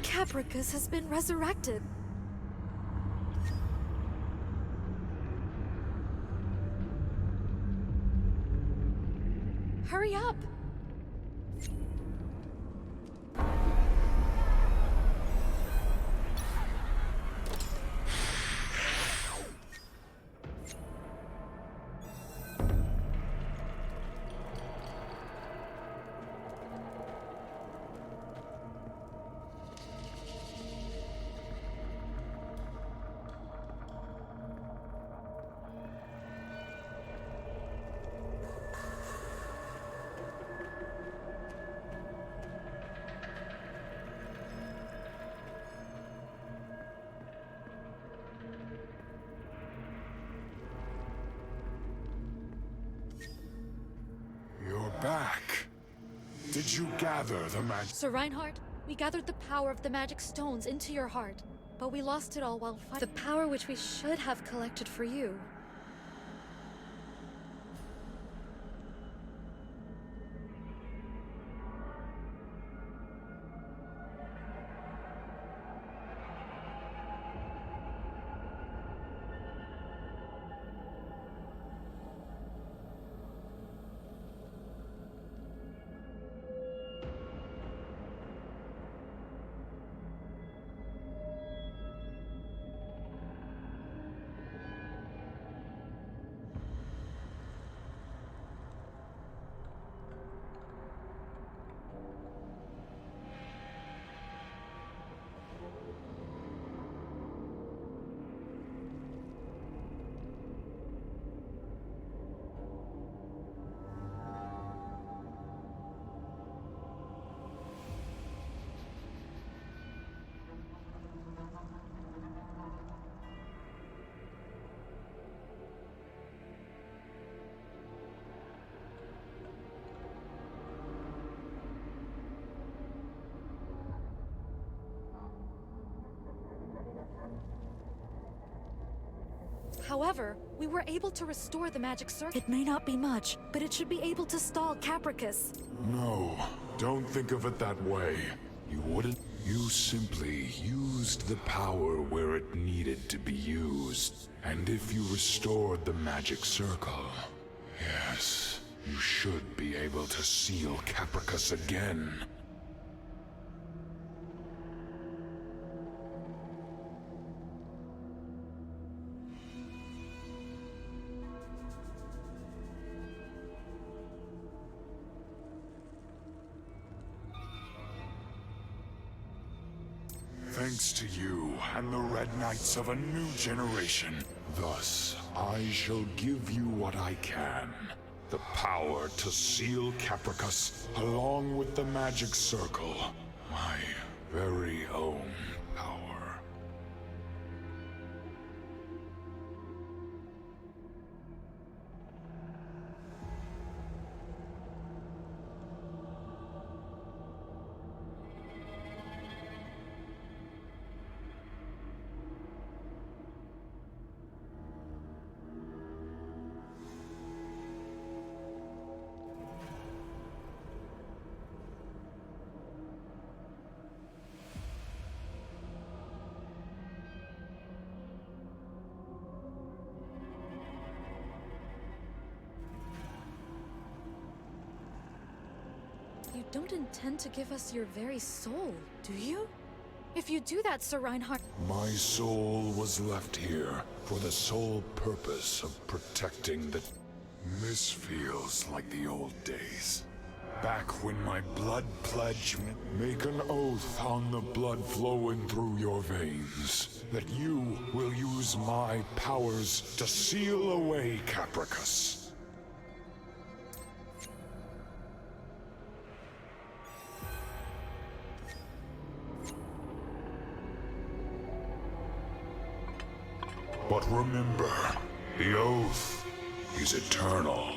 Capricus has been resurrected. Hurry up! back? Did you gather the magic? Sir Reinhardt, we gathered the power of the magic stones into your heart, but we lost it all while fighting. The power which we should have collected for you. However, we were able to restore the magic circle. It may not be much, but it should be able to stall Capricus. No, don't think of it that way. You wouldn't. You simply used the power where it needed to be used. And if you restored the magic circle, yes, you should be able to seal Capricus again. Thanks to you and the Red Knights of a new generation. Thus, I shall give you what I can. The power to seal Capricus, along with the magic circle. My very own power. You don't intend to give us your very soul, do you? If you do that, Sir Reinhardt... My soul was left here for the sole purpose of protecting the... This feels like the old days. Back when my blood pledge make an oath on the blood flowing through your veins that you will use my powers to seal away Capricus. But remember, the oath is eternal.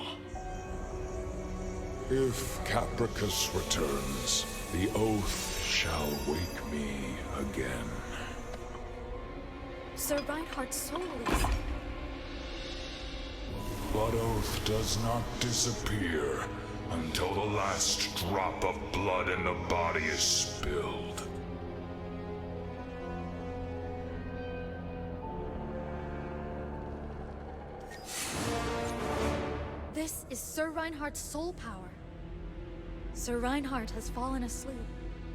If Capricus returns, the oath shall wake me again. Sir Reinhardt's soul is... But oath does not disappear until the last drop of blood in the body is spilled. This is Sir Reinhardt's soul power. Sir Reinhardt has fallen asleep.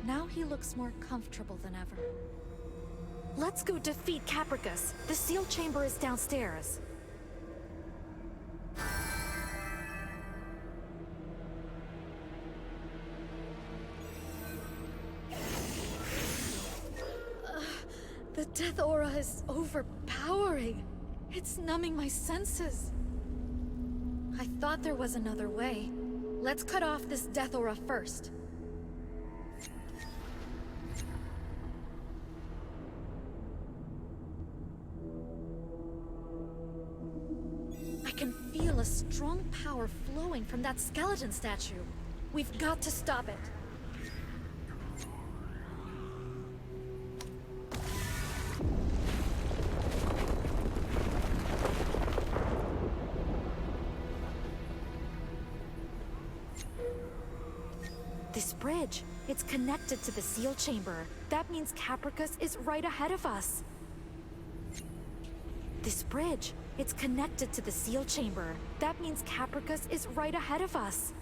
Now he looks more comfortable than ever. Let's go defeat Capricus. The seal chamber is downstairs. The death aura is overpowering. It's numbing my senses. I thought there was another way. Let's cut off this death aura first. I can feel a strong power flowing from that skeleton statue. We've got to stop it. This bridge, it's connected to the seal chamber. That means Capricus is right ahead of us. This bridge, it's connected to the seal chamber. That means Capricus is right ahead of us.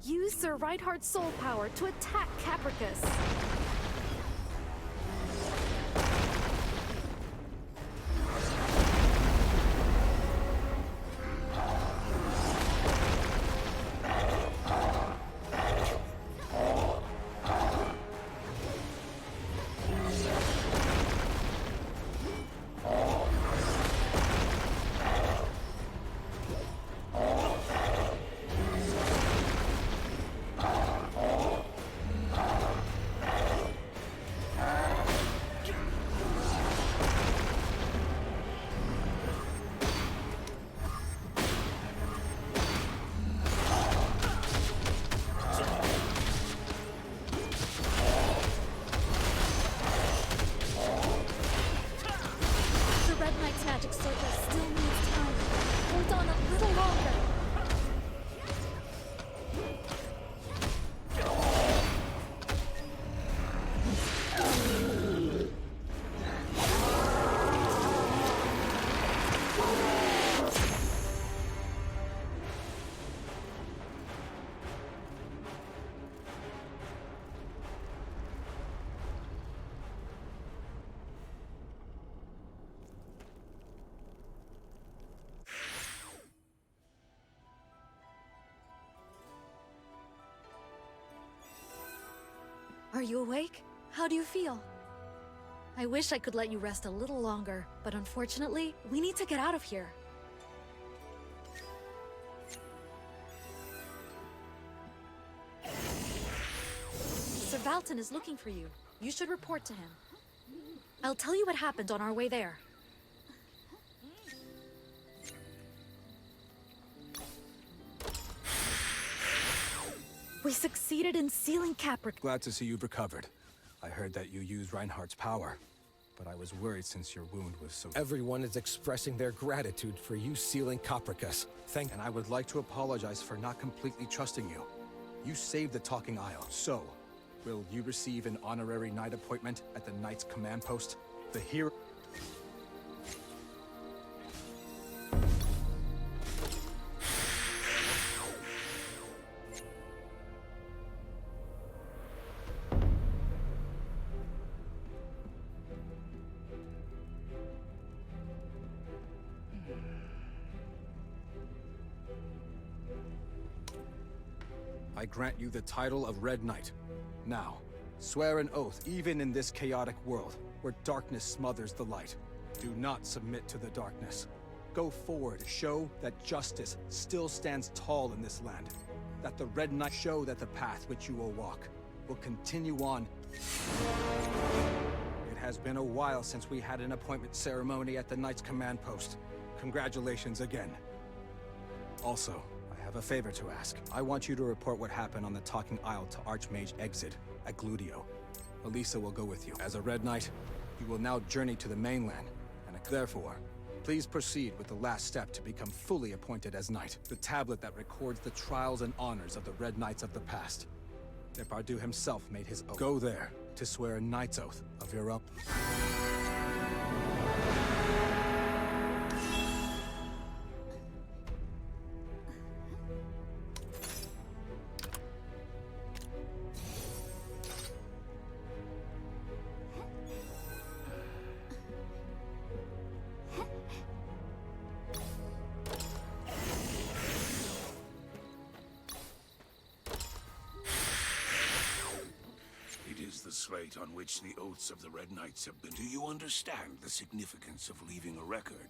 Use Sir Reinhardt's soul power to attack Capricus. Are you awake? How do you feel? I wish I could let you rest a little longer, but unfortunately, we need to get out of here. Sir Valton is looking for you. You should report to him. I'll tell you what happened on our way there. We succeeded in sealing Capricus. Glad to see you've recovered. I heard that you used Reinhardt's power, but I was worried since your wound was so... Everyone is expressing their gratitude for you sealing Capricus. And I would like to apologize for not completely trusting you. You saved the Talking Isle, so... will you receive an honorary knight appointment at the Knight's command post? The hero... I grant you the title of Red Knight. Now, swear an oath even in this chaotic world, where darkness smothers the light. Do not submit to the darkness. Go forward, show that justice still stands tall in this land. That the Red Knight show that the path which you will walk will continue on. It has been a while since we had an appointment ceremony at the Knight's command post. Congratulations again. Also, I have a favor to ask. I want you to report what happened on the Talking Isle to Archmage Exit at Gludio. Elisa will go with you. As a Red Knight, you will now journey to the mainland, and therefore, please proceed with the last step to become fully appointed as Knight. The tablet that records the trials and honors of the Red Knights of the past. Depardieu himself made his oath. Go there to swear a knight's oath of your own. The slate on which the oaths of the Red Knights have been. Do you understand the significance of leaving a record?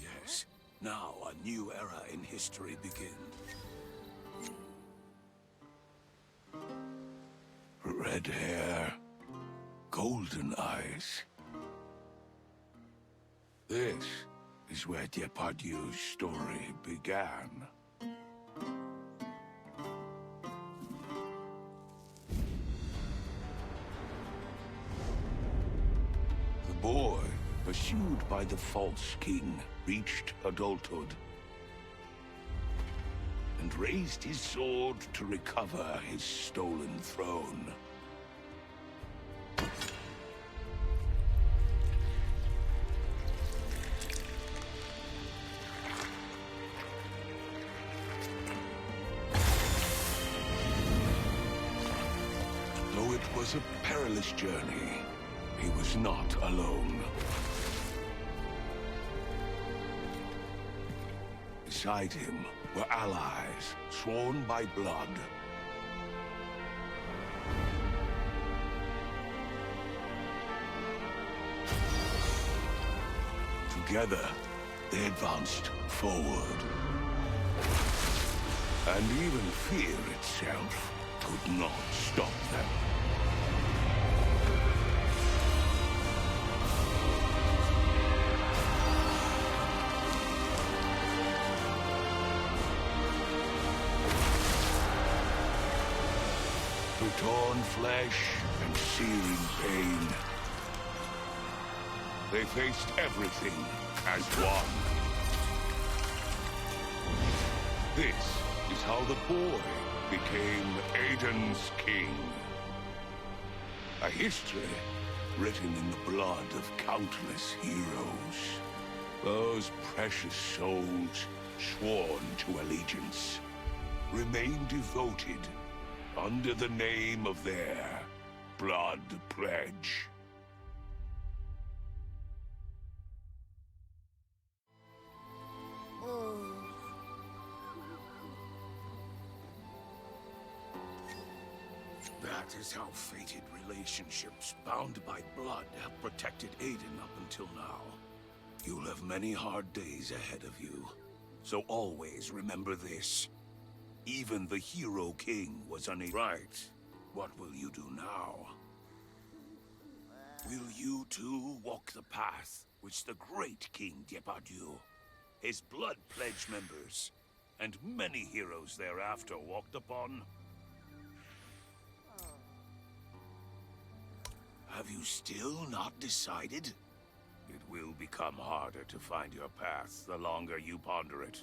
Yes. Now a new era in history begins. Red hair, golden eyes. This is where Depardieu's story began. Boy, pursued by the false king, reached adulthood and raised his sword to recover his stolen throne. Though it was a perilous journey, he was not alone. Beside him were allies, sworn by blood. Together, they advanced forward. And even fear itself could not stop them. Torn flesh and searing pain. They faced everything as one. This is how the boy became Aiden's king. A history written in the blood of countless heroes. Those precious souls sworn to allegiance, remain devoted under the name of their blood pledge. That is how fated relationships bound by blood have protected Aiden up until now. You'll have many hard days ahead of you, so always remember this. Even the Hero King was unable. Right. What will you do now? Will you too walk the path which the great King Depardieu, his blood pledge members, and many heroes thereafter walked upon? Have you still not decided? It will become harder to find your path the longer you ponder it.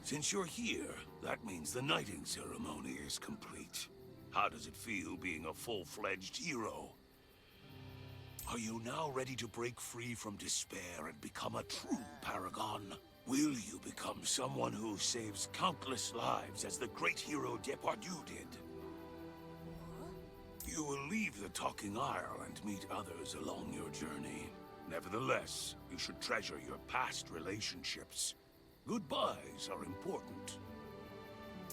Since you're here, that means the knighting ceremony is complete. How does it feel being a full-fledged hero? Are you now ready to break free from despair and become a true paragon? Will you become someone who saves countless lives as the great hero Depardieu did? You will leave the Talking Isle and meet others along your journey. Nevertheless, you should treasure your past relationships. Goodbyes are important.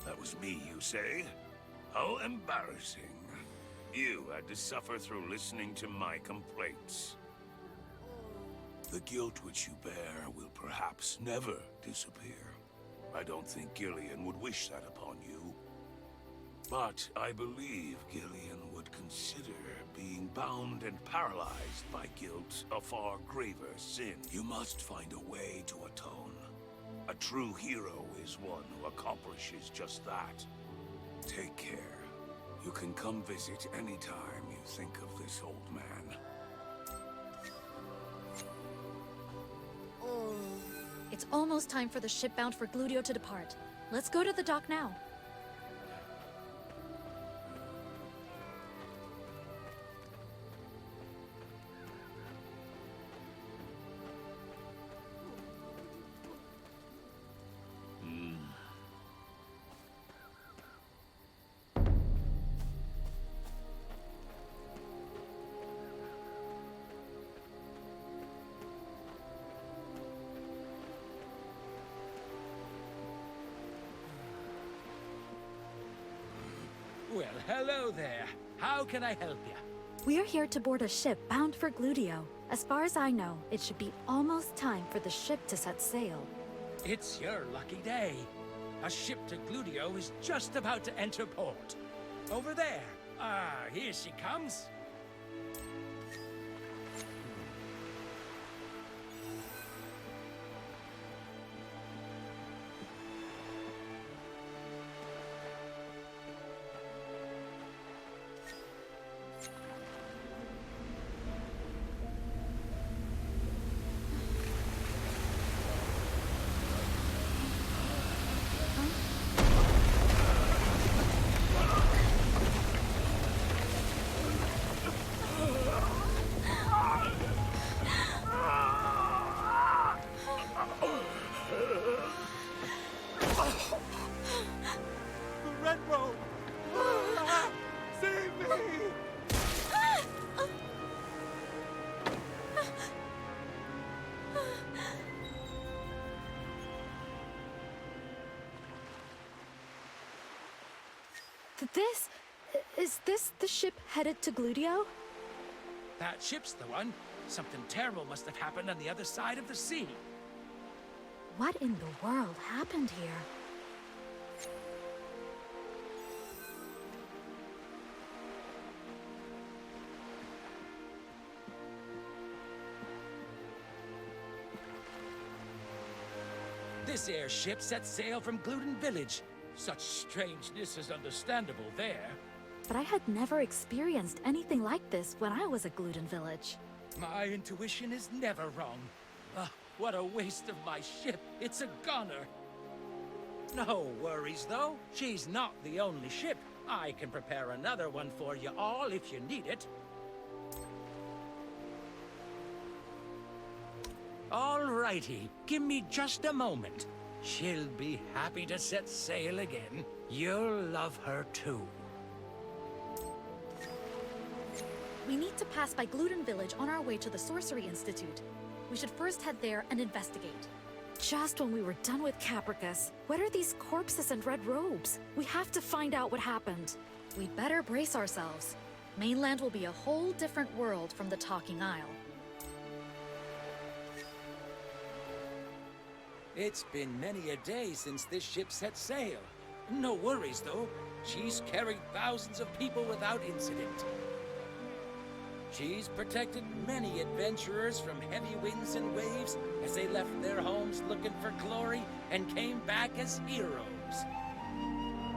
That was me, you say? How embarrassing. You had to suffer through listening to my complaints. The guilt which you bear will perhaps never disappear. I don't think Gillian would wish that upon you. But I believe Gillian would consider being bound and paralyzed by guilt a far graver sin. You must find a way to atone. A true hero is one who accomplishes just that. Take care. You can come visit anytime you think of this old man. It's almost time for the ship bound for Gludio to depart. Let's go to the dock now. Well, hello there. How can I help you? We're here to board a ship bound for Gludio. As far as I know, it should be almost time for the ship to set sail. It's your lucky day. A ship to Gludio is just about to enter port. Over there. Ah, here she comes. Is this the ship headed to Gludio? That ship's the one. Something terrible must have happened on the other side of the sea. What in the world happened here? This airship set sail from Gluten Village. Such strangeness is understandable there. But I had never experienced anything like this when I was at Gluten Village. My intuition is never wrong. What a waste of my ship. It's a goner. No worries, though. She's not the only ship. I can prepare another one for you all if you need it. Alrighty, give me just a moment. She'll be happy to set sail again. You'll love her too. We need to pass by Gluten Village on our way to the Sorcery Institute. We should first head there and investigate. Just when we were done with Capricus, what are these corpses and red robes? We have to find out what happened. We'd better brace ourselves. Mainland will be a whole different world from the Talking Isle. It's been many a day since this ship set sail. No worries, though. She's carried thousands of people without incident. She's protected many adventurers from heavy winds and waves as they left their homes looking for glory and came back as heroes.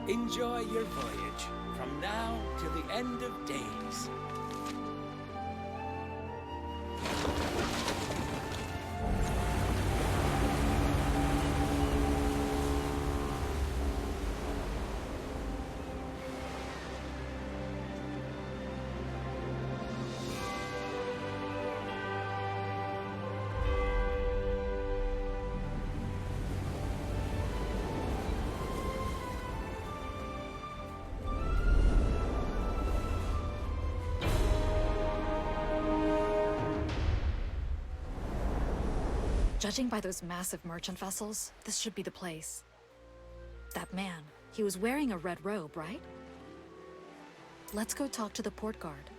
Enjoy your voyage from now till the end of days. Judging by those massive merchant vessels, this should be the place. That man, he was wearing a red robe, right? Let's go talk to the port guard.